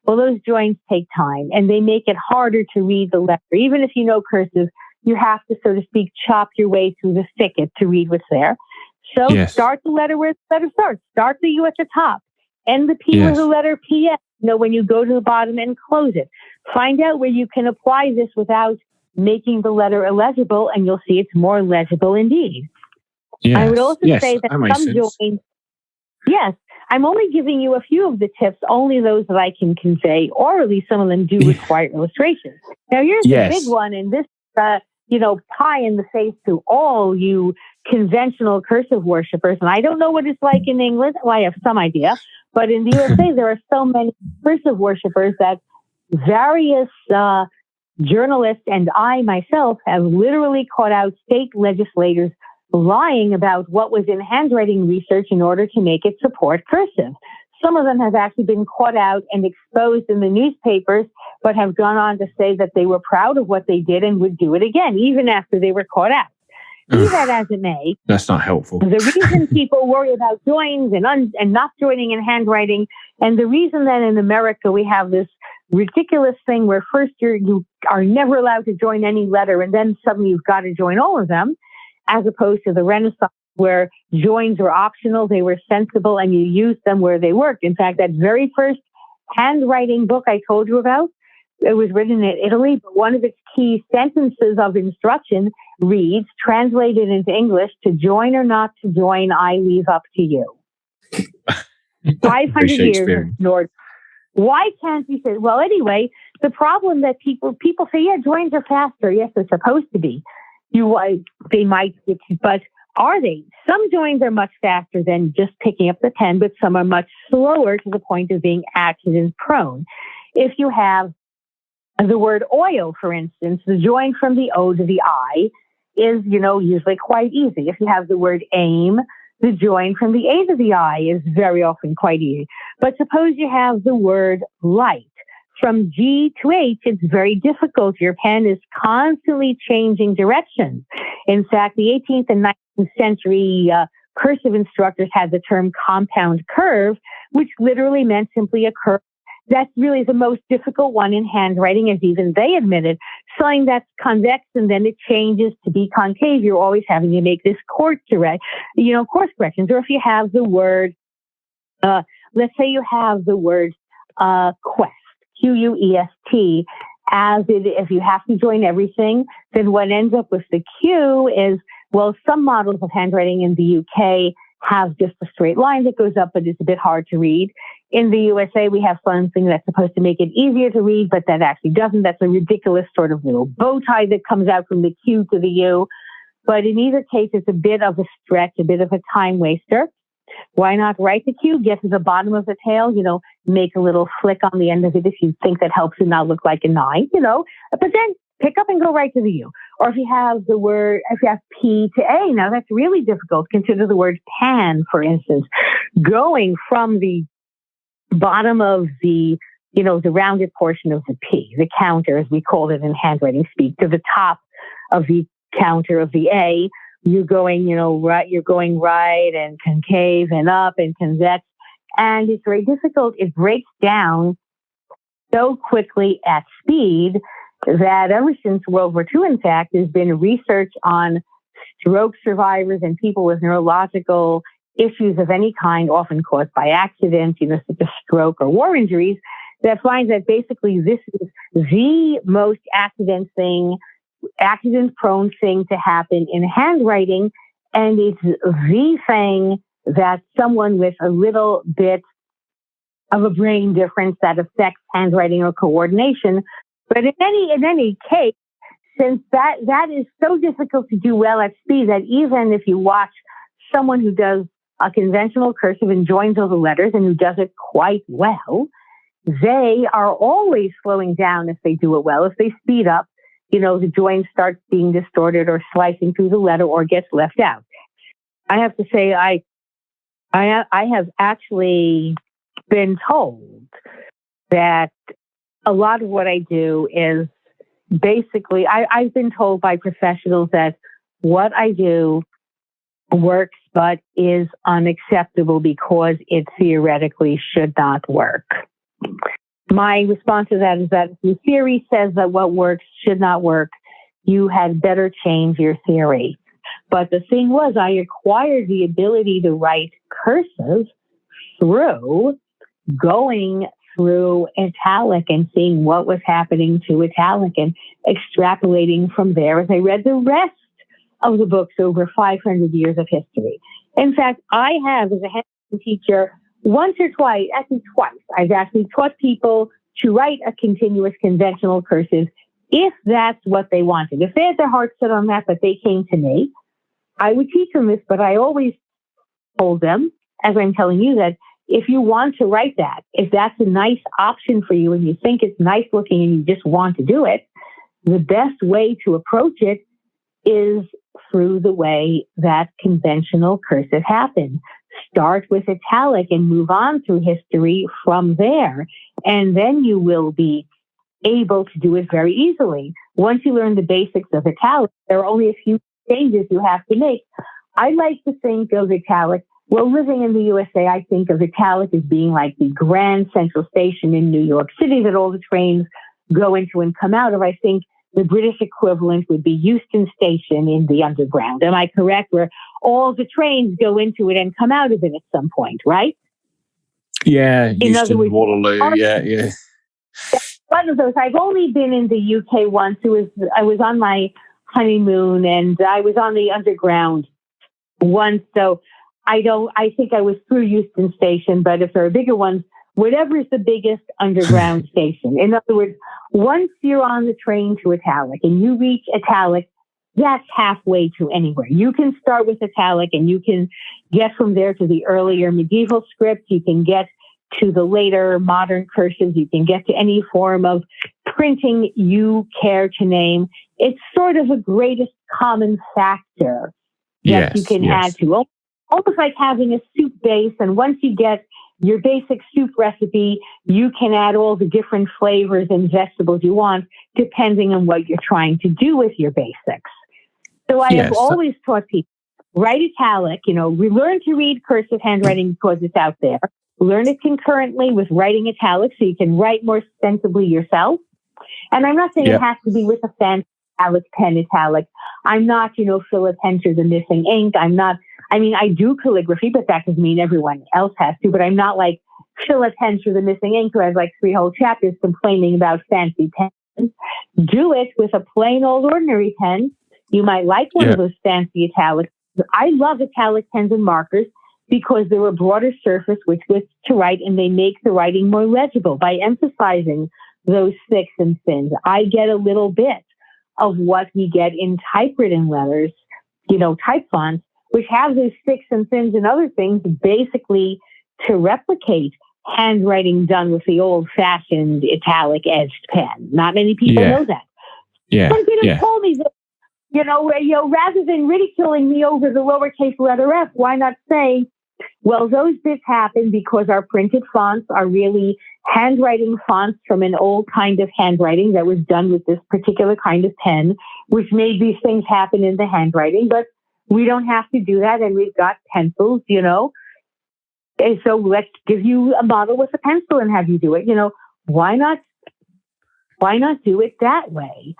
Well, those joins take time and they make it harder to read the letter. Even if you know cursive, you have to, so to speak, chop your way through the thicket to read what's there. So Start the letter where the letter starts. Start the U at the top. End the P with the letter PS. When you go to the bottom and close it. Find out where you can apply this without making the letter illegible, and you'll see it's more legible indeed. Yes. I would also say that some joins. Yes, I'm only giving you a few of the tips, only those that I can convey orally. Some of them do require illustrations. Now, here's the big one, and this, pie in the face to all you conventional cursive worshippers. And I don't know what it's like in England. Well, I have some idea. But in the USA, there are so many cursive worshippers that various journalists and I myself have literally caught out state legislators lying about what was in handwriting research in order to make it support cursive. Some of them have actually been caught out and exposed in the newspapers, but have gone on to say that they were proud of what they did and would do it again, even after they were caught out. Be that as it may, that's not helpful. The reason people worry about joins and not joining in handwriting, and the reason that in America we have this ridiculous thing where first you are never allowed to join any letter, and then suddenly you've got to join all of them, as opposed to the Renaissance where joins were optional, they were sensible, and you used them where they worked. In fact, that very first handwriting book I told you about, it was written in Italy, but one of its key sentences of instruction reads, translated into English, to join or not to join, I leave up to you. 500 years ignored. Why can't we say, well, anyway, the problem that people say, yeah, joins are faster. Yes, they're supposed to be. They might, but are they? Some joins are much faster than just picking up the pen, but some are much slower to the point of being accident prone. If you have the word oil, for instance, the join from the O to the I is, usually quite easy. If you have the word aim, the join from the A to the I is very often quite easy. But suppose you have the word light. From G to H, it's very difficult. Your pen is constantly changing directions. In fact, the 18th and 19th century cursive instructors had the term compound curve, which literally meant simply a curve. That's really the most difficult one in handwriting, as even they admitted. Something that's convex and then it changes to be concave, you're always having to make this course corrections. Or if you have the word let's say you have the word quest, Quest, as it, if you have to join everything, then what ends up with the Q is, well, some models of handwriting in the UK have just a straight line that goes up, but it's a bit hard to read. In the USA, we have something that's supposed to make it easier to read, but that actually doesn't. That's a ridiculous sort of little bow tie that comes out from the Q to the U. But in either case, it's a bit of a stretch, a bit of a time waster. Why not write the Q, get to the bottom of the tail, make a little flick on the end of it if you think that helps it not look like a nine, but then pick up and go right to the U. Or if you have P to A, now that's really difficult. Consider the word pan, for instance, going from the bottom of the rounded portion of the P, the counter, as we call it in handwriting speak, to the top of the counter of the A. You're going, right, you're going right and concave and up and convex. And it's very difficult. It breaks down so quickly at speed that ever since World War II, in fact, there's been research on stroke survivors and people with neurological issues of any kind, often caused by accidents, such as stroke or war injuries, that finds that basically this is the most accident-prone thing to happen in handwriting, and it's the thing that someone with a little bit of a brain difference that affects handwriting or coordination. But in any case, since that is so difficult to do well at speed that even if you watch someone who does a conventional cursive and joins all the letters and who does it quite well, they are always slowing down if they do it well. If they speed up, the join starts being distorted or slicing through the letter or gets left out. I have to say, I have actually been told that a lot of what I do is basically, I've been told by professionals that what I do works but is unacceptable because it theoretically should not work. My response to that is that if your theory says that what works should not work, you had better change your theory. But the thing was, I acquired the ability to write cursive through going through italic and seeing what was happening to italic and extrapolating from there as I read the rest of the books over 500 years of history. In fact, I have, as a handwriting teacher, once or twice, I've actually taught people to write a continuous conventional cursive if that's what they wanted. If they had their heart set on that, but they came to me, I would teach them this, but I always told them, as I'm telling you, that if you want to write that, if that's a nice option for you and you think it's nice looking and you just want to do it, the best way to approach it is through the way that conventional cursive happened. Start with italic and move on through history from there. And then you will be able to do it very easily. Once you learn the basics of italic, there are only a few changes you have to make. I like to think of italic. Well, living in the USA, I think of italic as being like the Grand Central Station in New York City that all the trains go into and come out of. I think the British equivalent would be Euston Station in the Underground. Am I correct? Where all the trains go into it and come out of it at some point, right? Yeah, in Euston, words, Waterloo. Yeah. One of those. I've only been in the UK once. I was on my honeymoon and I was on the Underground once. So I think I was through Euston Station, but if there are bigger ones, whatever is the biggest underground station. In other words, once you're on the train to italic and you reach italic, that's halfway to anywhere. You can start with italic and you can get from there to the earlier medieval script. You can get to the later modern cursives. You can get to any form of printing you care to name. It's sort of a greatest common factor that you can add to. Almost like having a soup base. And once you get your basic soup recipe, you can add all the different flavors and vegetables you want, depending on what you're trying to do with your basics. So I have always taught people, write italic, we learn to read cursive handwriting because it's out there. Learn it concurrently with writing italic so you can write more sensibly yourself. And I'm not saying it has to be with a fancy italic pen italic. I'm not, Philip Henter, the missing ink. I do calligraphy, but that doesn't mean everyone else has to. But I'm not like fill a pen through the missing ink, who has like 3 whole chapters complaining about fancy pens. Do it with a plain old ordinary pen. You might like one of those fancy italics. I love italic pens and markers because they're a broader surface with which to write, and they make the writing more legible by emphasizing those thicks and thins. I get a little bit of what we get in typewritten letters, type fonts, which have those thicks and thins and other things basically to replicate handwriting done with the old-fashioned italic edged pen. Not many people know that. Some people told me that, rather than ridiculing me over the lowercase letter F, why not say, well, those bits happen because our printed fonts are really handwriting fonts from an old kind of handwriting that was done with this particular kind of pen, which made these things happen in the handwriting. But we don't have to do that, and we've got pencils, And so let's give you a model with a pencil and have you do it. Why not do it that way?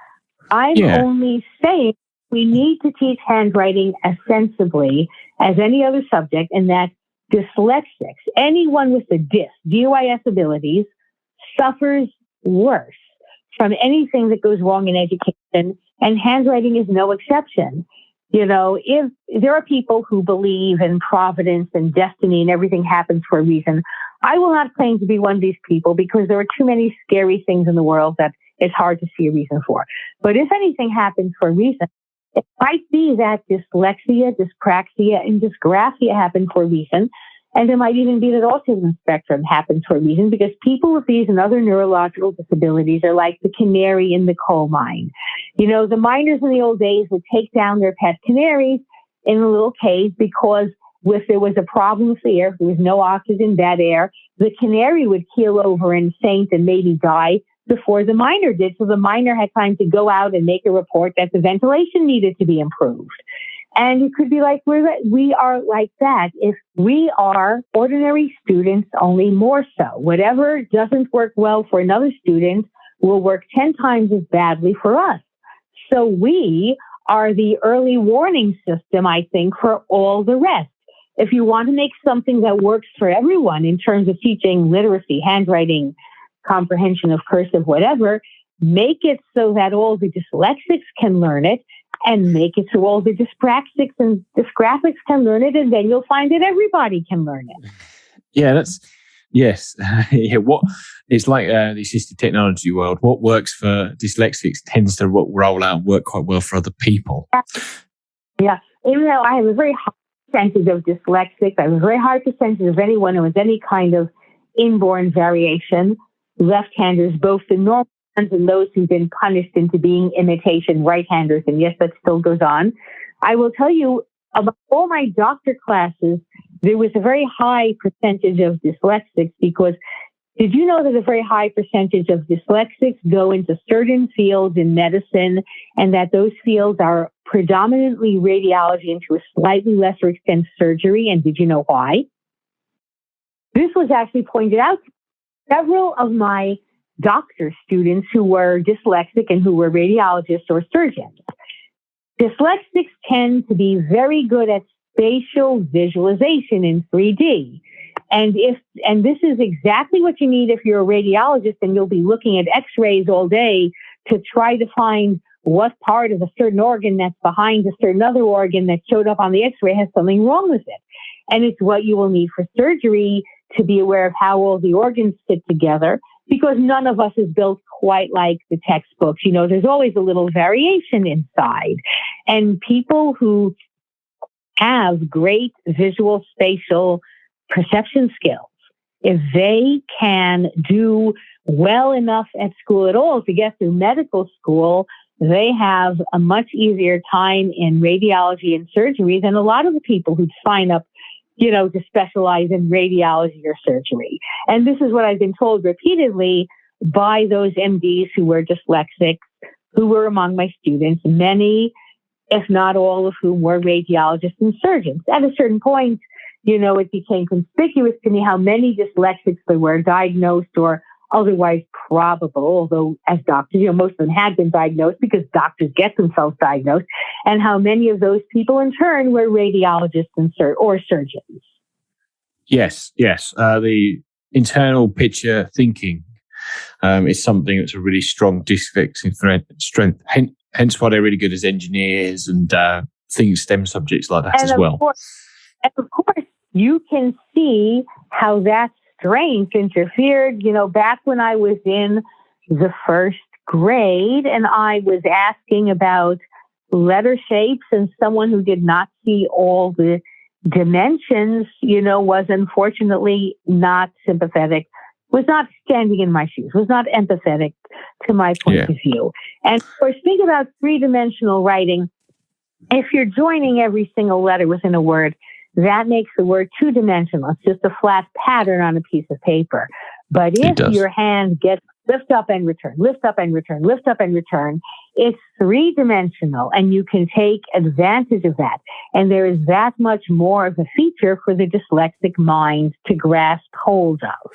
I'm only saying we need to teach handwriting as sensibly as any other subject, and that dyslexics, anyone with the DYS abilities, suffers worse from anything that goes wrong in education, and handwriting is no exception. If there are people who believe in providence and destiny and everything happens for a reason, I will not claim to be one of these people because there are too many scary things in the world that it's hard to see a reason for. But if anything happens for a reason, it might be that dyslexia, dyspraxia, and dysgraphia happen for a reason. And it might even be that autism spectrum happens for a reason, because people with these and other neurological disabilities are like the canary in the coal mine. The miners in the old days would take down their pet canaries in a little cage because if there was a problem with the air, if there was no oxygen, bad air, the canary would keel over and faint and maybe die before the miner did. So the miner had time to go out and make a report that the ventilation needed to be improved. And it could be like we are like that if we are ordinary students, only more so. Whatever doesn't work well for another student will work 10 times as badly for us. So we are the early warning system, I think, for all the rest. If you want to make something that works for everyone in terms of teaching literacy, handwriting, comprehension of cursive, whatever, make it so that all the dyslexics can learn it, and make it so all the dyspraxics and dysgraphics can learn it, and then you'll find that everybody can learn it. Yes. What it's like the assistive technology world. What works for dyslexics tends to roll out and work quite well for other people. Yeah. Even though I have a very high percentage of dyslexics, I have a very high percentage of anyone who has any kind of inborn variation, left-handers, both the normal ones and those who've been punished into being imitation right-handers, and yes, that still goes on. I will tell you, about all my doctor classes, there was a very high percentage of dyslexics, because did you know that a very high percentage of dyslexics go into certain fields in medicine, and that those fields are predominantly radiology and to a slightly lesser extent surgery? And did you know why? This was actually pointed out to several of my doctor students who were dyslexic and who were radiologists or surgeons. Dyslexics tend to be very good at spatial visualization in 3D. And this is exactly what you need if you're a radiologist, and you'll be looking at x-rays all day to try to find what part of a certain organ that's behind a certain other organ that showed up on the x-ray has something wrong with it. And it's what you will need for surgery to be aware of how all the organs fit together, because none of us is built quite like the textbooks. There's always a little variation inside. And people who have great visual spatial perception skills, if they can do well enough at school at all to get through medical school, they have a much easier time in radiology and surgery than a lot of the people who sign up to specialize in radiology or surgery. And this is what I've been told repeatedly by those MDs who were dyslexic, who were among my students, many, if not all of whom were radiologists and surgeons. At a certain point, it became conspicuous to me how many dyslexics there were diagnosed or otherwise probable, although as doctors, most of them had been diagnosed because doctors get themselves diagnosed, and how many of those people in turn were radiologists or surgeons. Yes. internal picture thinking is something that's a really strong dyslexic strength. Hence why they're really good as engineers and STEM subjects like that as well. And of course, you can see how that strength interfered. Back when I was in the first grade and I was asking about letter shapes, and someone who did not see all the dimensions, was unfortunately not sympathetic, was not standing in my shoes, was not empathetic to my point of view. And of course, think about three-dimensional writing. If you're joining every single letter within a word, that makes the word two-dimensional. It's just a flat pattern on a piece of paper. But if your hand gets lift up and return, lift up and return, lift up and return, it's three-dimensional, and you can take advantage of that. And there is that much more of a feature for the dyslexic mind to grasp hold of.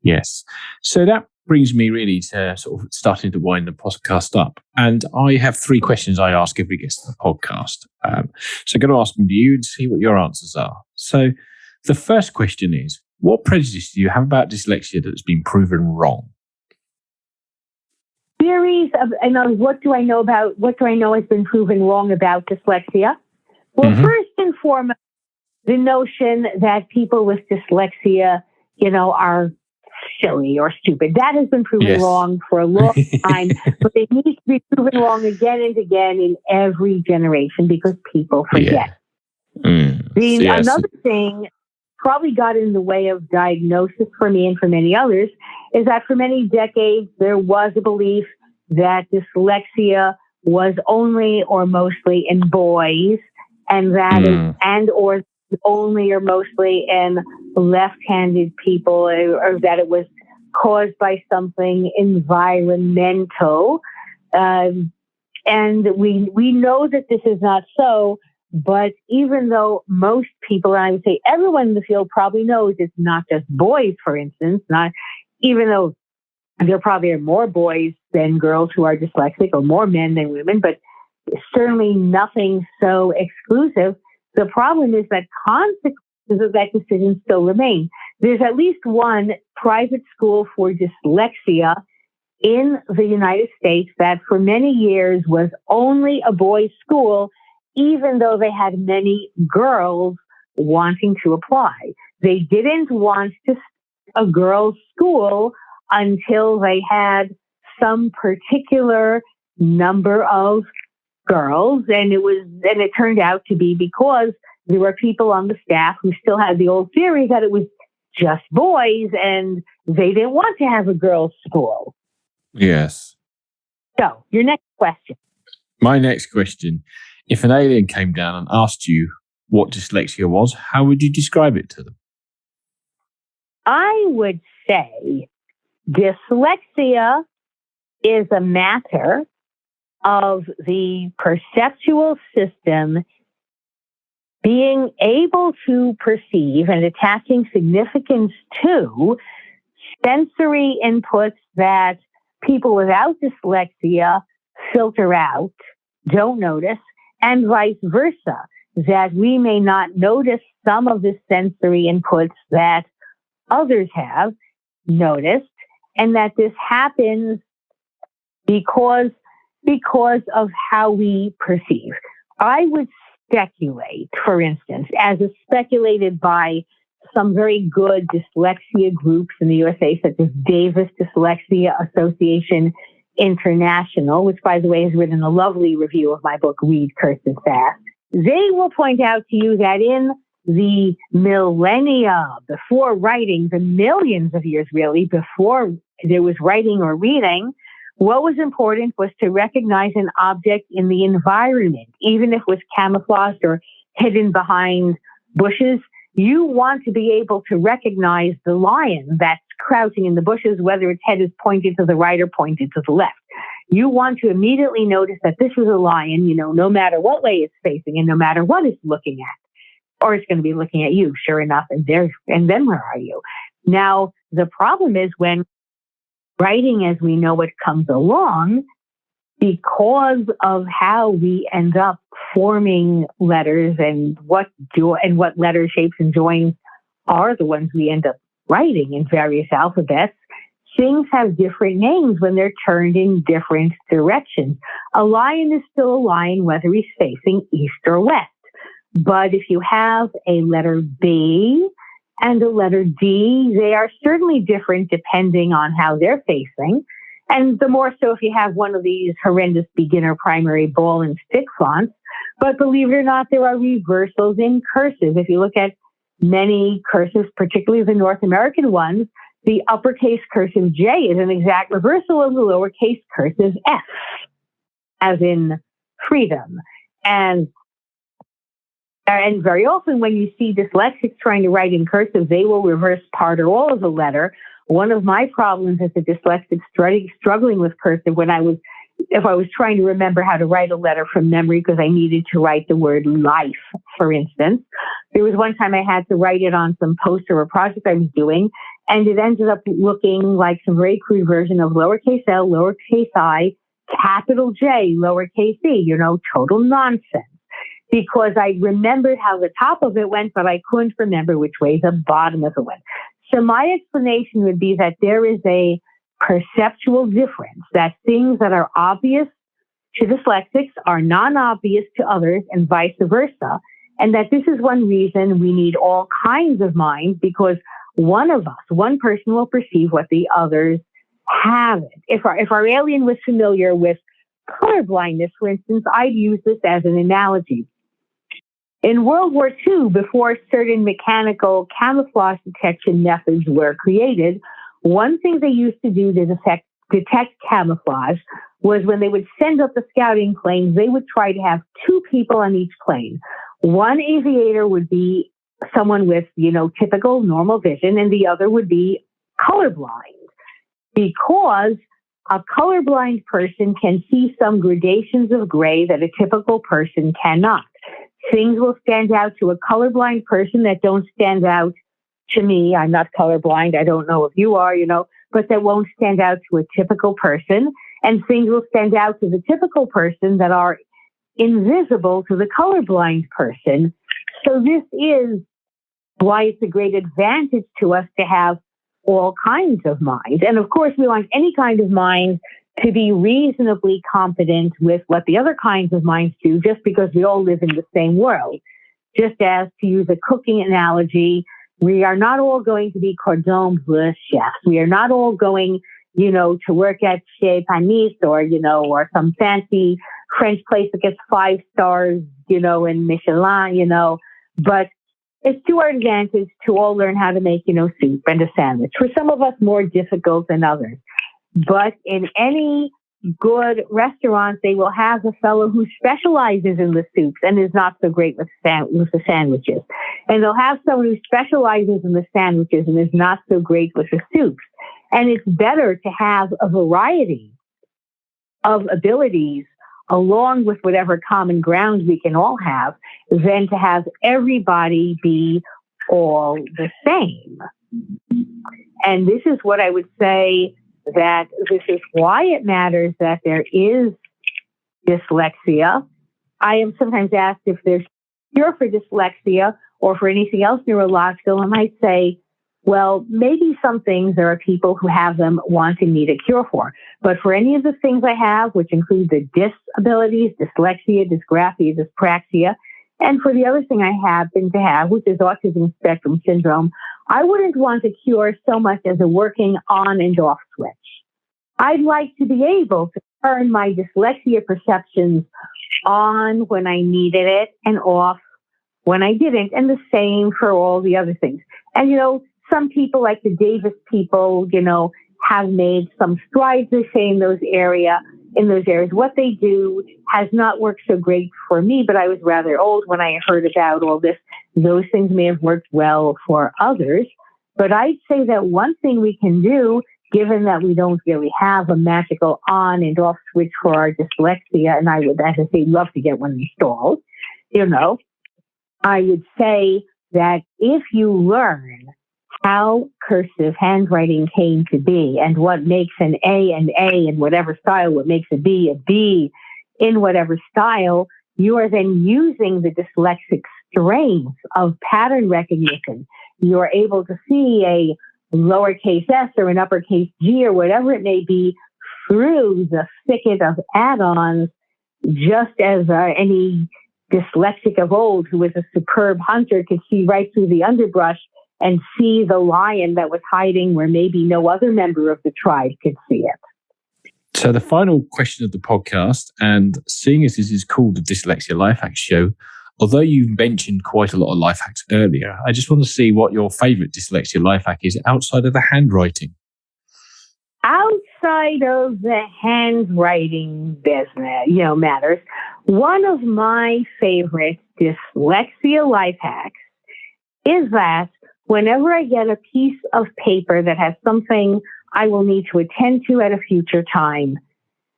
Yes. So that brings me really to sort of starting to wind the podcast up. And I have three questions I ask every guest on the podcast. So I'm going to ask them to you and see what your answers are. So the first question is, what prejudice do you have about dyslexia that's been proven wrong? Theories of, what do I know has been proven wrong about dyslexia? Well, first and foremost, the notion that people with dyslexia, are silly or stupid. That has been proven wrong for a long time, but it needs to be proven wrong again and again in every generation because people forget. Another thing probably got in the way of diagnosis for me and for many others is that for many decades, there was a belief that dyslexia was only or mostly in boys, and that or only or mostly in left-handed people, or that it was caused by something environmental. And we know that this is not so, but even though most people, and I would say everyone in the field probably knows it's not just boys, for instance, even though there probably are more boys than girls who are dyslexic or more men than women, but certainly nothing so exclusive. The problem is that consequences of that decision still remain. There's at least one private school for dyslexia in the United States that for many years was only a boys' school, even though they had many girls wanting to apply. They didn't want to a girls' school until they had some particular number of girls, and it turned out to be because there were people on the staff who still had the old theory that it was just boys and they didn't want to have a girls' school. Yes. So, your next question. My next question. If an alien came down and asked you what dyslexia was, how would you describe it to them? I would say dyslexia is a matter of the perceptual system being able to perceive and attaching significance to sensory inputs that people without dyslexia filter out, don't notice, and vice versa, that we may not notice some of the sensory inputs that others have noticed, and that this happens because of how we perceive. I would speculate, for instance, as is speculated by some very good dyslexia groups in the USA, such as Davis Dyslexia Association International, which, by the way, has written a lovely review of my book, Read Cursive Fast. They will point out to you that in the millennia before writing, the millions of years really before there was writing or reading, what was important was to recognize an object in the environment, even if it was camouflaged or hidden behind bushes. You want to be able to recognize the lion that's crouching in the bushes, whether its head is pointed to the right or pointed to the left. You want to immediately notice that this is a lion, no matter what way it's facing and no matter what it's looking at, or it's going to be looking at you, sure enough, and then where are you? Now, the problem is when writing as we know it comes along, because of how we end up forming letters and what letter shapes and joins are the ones we end up writing in various alphabets, things have different names when they're turned in different directions. A lion is still a lion whether he's facing east or west. But if you have a letter B and a letter D, they are certainly different depending on how they're facing. And the more so if you have one of these horrendous beginner primary ball and stick fonts. But believe it or not, there are reversals in cursive. If you look at many cursives, particularly the North American ones, the uppercase cursive J is an exact reversal of the lowercase cursive F, as in freedom. And very often when you see dyslexics trying to write in cursive, they will reverse part or all of the letter. One of my problems as a dyslexic struggling with cursive if I was trying to remember how to write a letter from memory because I needed to write the word life, for instance. There was one time I had to write it on some poster or project I was doing, and it ended up looking like some very crude version of lowercase l, lowercase I, capital J, lowercase e, total nonsense. Because I remembered how the top of it went, but I couldn't remember which way the bottom of it went. So my explanation would be that there is a perceptual difference, that things that are obvious to dyslexics are non-obvious to others and vice versa. And that this is one reason we need all kinds of minds, because one person will perceive what the others haven't. If our alien was familiar with colorblindness, for instance, I'd use this as an analogy. In World War II, before certain mechanical camouflage detection methods were created, one thing they used to do to detect camouflage was when they would send up the scouting planes, they would try to have two people on each plane. One aviator would be someone with, typical normal vision, and the other would be colorblind, because a colorblind person can see some gradations of gray that a typical person cannot. Things will stand out to a colorblind person that don't stand out to me. I'm not colorblind. I don't know if you are, but that won't stand out to a typical person. And things will stand out to the typical person that are invisible to the colorblind person. So this is why it's a great advantage to us to have all kinds of minds. And of course, we want any kind of mind to be reasonably competent with what the other kinds of minds do, just because we all live in the same world. Just as, to use a cooking analogy, we are not all going to be cordon bleu chefs. We are not all going, to work at Chez Panisse or some fancy French place that gets 5 stars, in Michelin, but it's to our advantage to all learn how to make, soup and a sandwich. For some of us, more difficult than others. But in any good restaurant, they will have a fellow who specializes in the soups and is not so great with the sandwiches. And they'll have someone who specializes in the sandwiches and is not so great with the soups. And it's better to have a variety of abilities along with whatever common ground we can all have than to have everybody be all the same. And this is what I would say, that this is why it matters that there is dyslexia. I am sometimes asked if there's a cure for dyslexia or for anything else neurological, and I say, well, maybe some things there are people who have them want and need a cure for. But for any of the things I have, which include the disabilities, dyslexia, dysgraphia, dyspraxia, and for the other thing I happen to have, which is autism spectrum syndrome, I wouldn't want a cure so much as a working on and off switch. I'd like to be able to turn my dyslexia perceptions on when I needed it and off when I didn't, and the same for all the other things. And, some people like the Davis people, have made some strides, they say, in those areas. What they do has not worked so great for me, but I was rather old when I heard about all this. Those things may have worked well for others. But I'd say that one thing we can do, given that we don't really have a magical on and off switch for our dyslexia, and I would, as I say, love to get one installed, I would say that if you learn how cursive handwriting came to be and what makes an A in whatever style, what makes a B in whatever style, you are then using the dyslexic strength of pattern recognition. You are able to see a lowercase s or an uppercase G or whatever it may be through the thicket of add-ons, just as any dyslexic of old who was a superb hunter could see right through the underbrush and see the lion that was hiding where maybe no other member of the tribe could see it. So the final question of the podcast, and seeing as this is called the Dyslexia Life Hacks Show, although you mentioned quite a lot of life hacks earlier, I just want to see what your favorite dyslexia life hack is outside of the handwriting. Outside of the handwriting business, matters, one of my favorite dyslexia life hacks is that whenever I get a piece of paper that has something I will need to attend to at a future time,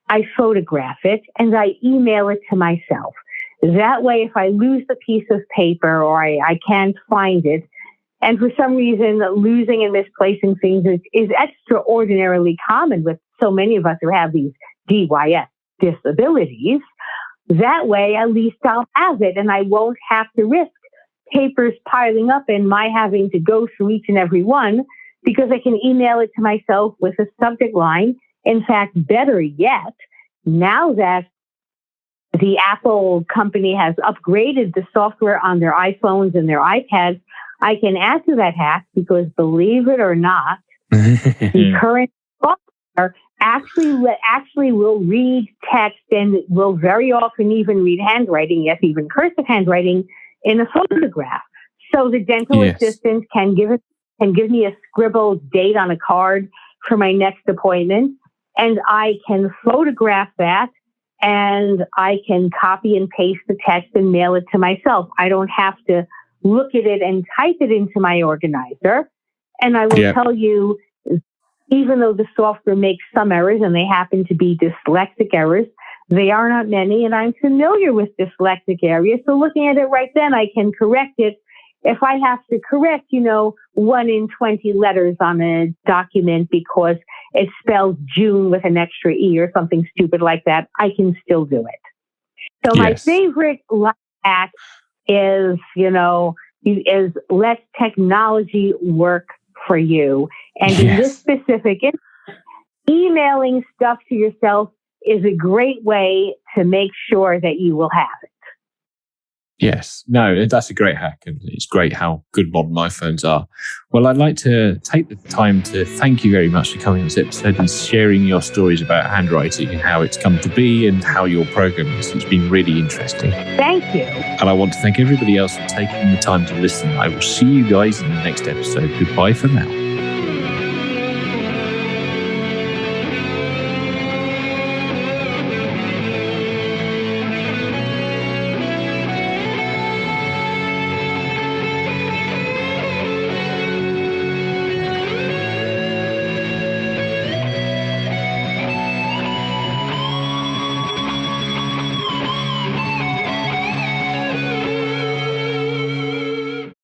I photograph it and I email it to myself. That way, if I lose the piece of paper or I can't find it, and for some reason losing and misplacing things is extraordinarily common with so many of us who have these DYS disabilities, that way at least I'll have it and I won't have to risk papers piling up and my having to go through each and every one, because I can email it to myself with a subject line. In fact, better yet, now that the Apple company has upgraded the software on their iPhones and their iPads, I can add to that hack because, believe it or not, the current software actually will read text and will very often even read handwriting, yes, even cursive handwriting in a photograph. So the dental assistant can give me a scribbled date on a card for my next appointment, and I can photograph that and I can copy and paste the text and mail it to myself. I don't have to look at it and type it into my organizer. And I will tell you, even though the software makes some errors and they happen to be dyslexic errors, they are not many, and I'm familiar with dyslexic areas. So looking at it right then, I can correct it. If I have to correct, 1 in 20 letters on a document because it spells June with an extra E or something stupid like that, I can still do it. So my favorite life hack is let technology work for you. And in this specific instance, emailing stuff to yourself is a great way to make sure that you will have it. Yes, no, that's a great hack, and it's great how good modern iPhones are. Well, I'd like to take the time to thank you very much for coming on this episode and sharing your stories about handwriting and how it's come to be and how your program is. It's been really interesting. Thank you. And I want to thank everybody else for taking the time to listen. I will see you guys in the next episode. Goodbye for now.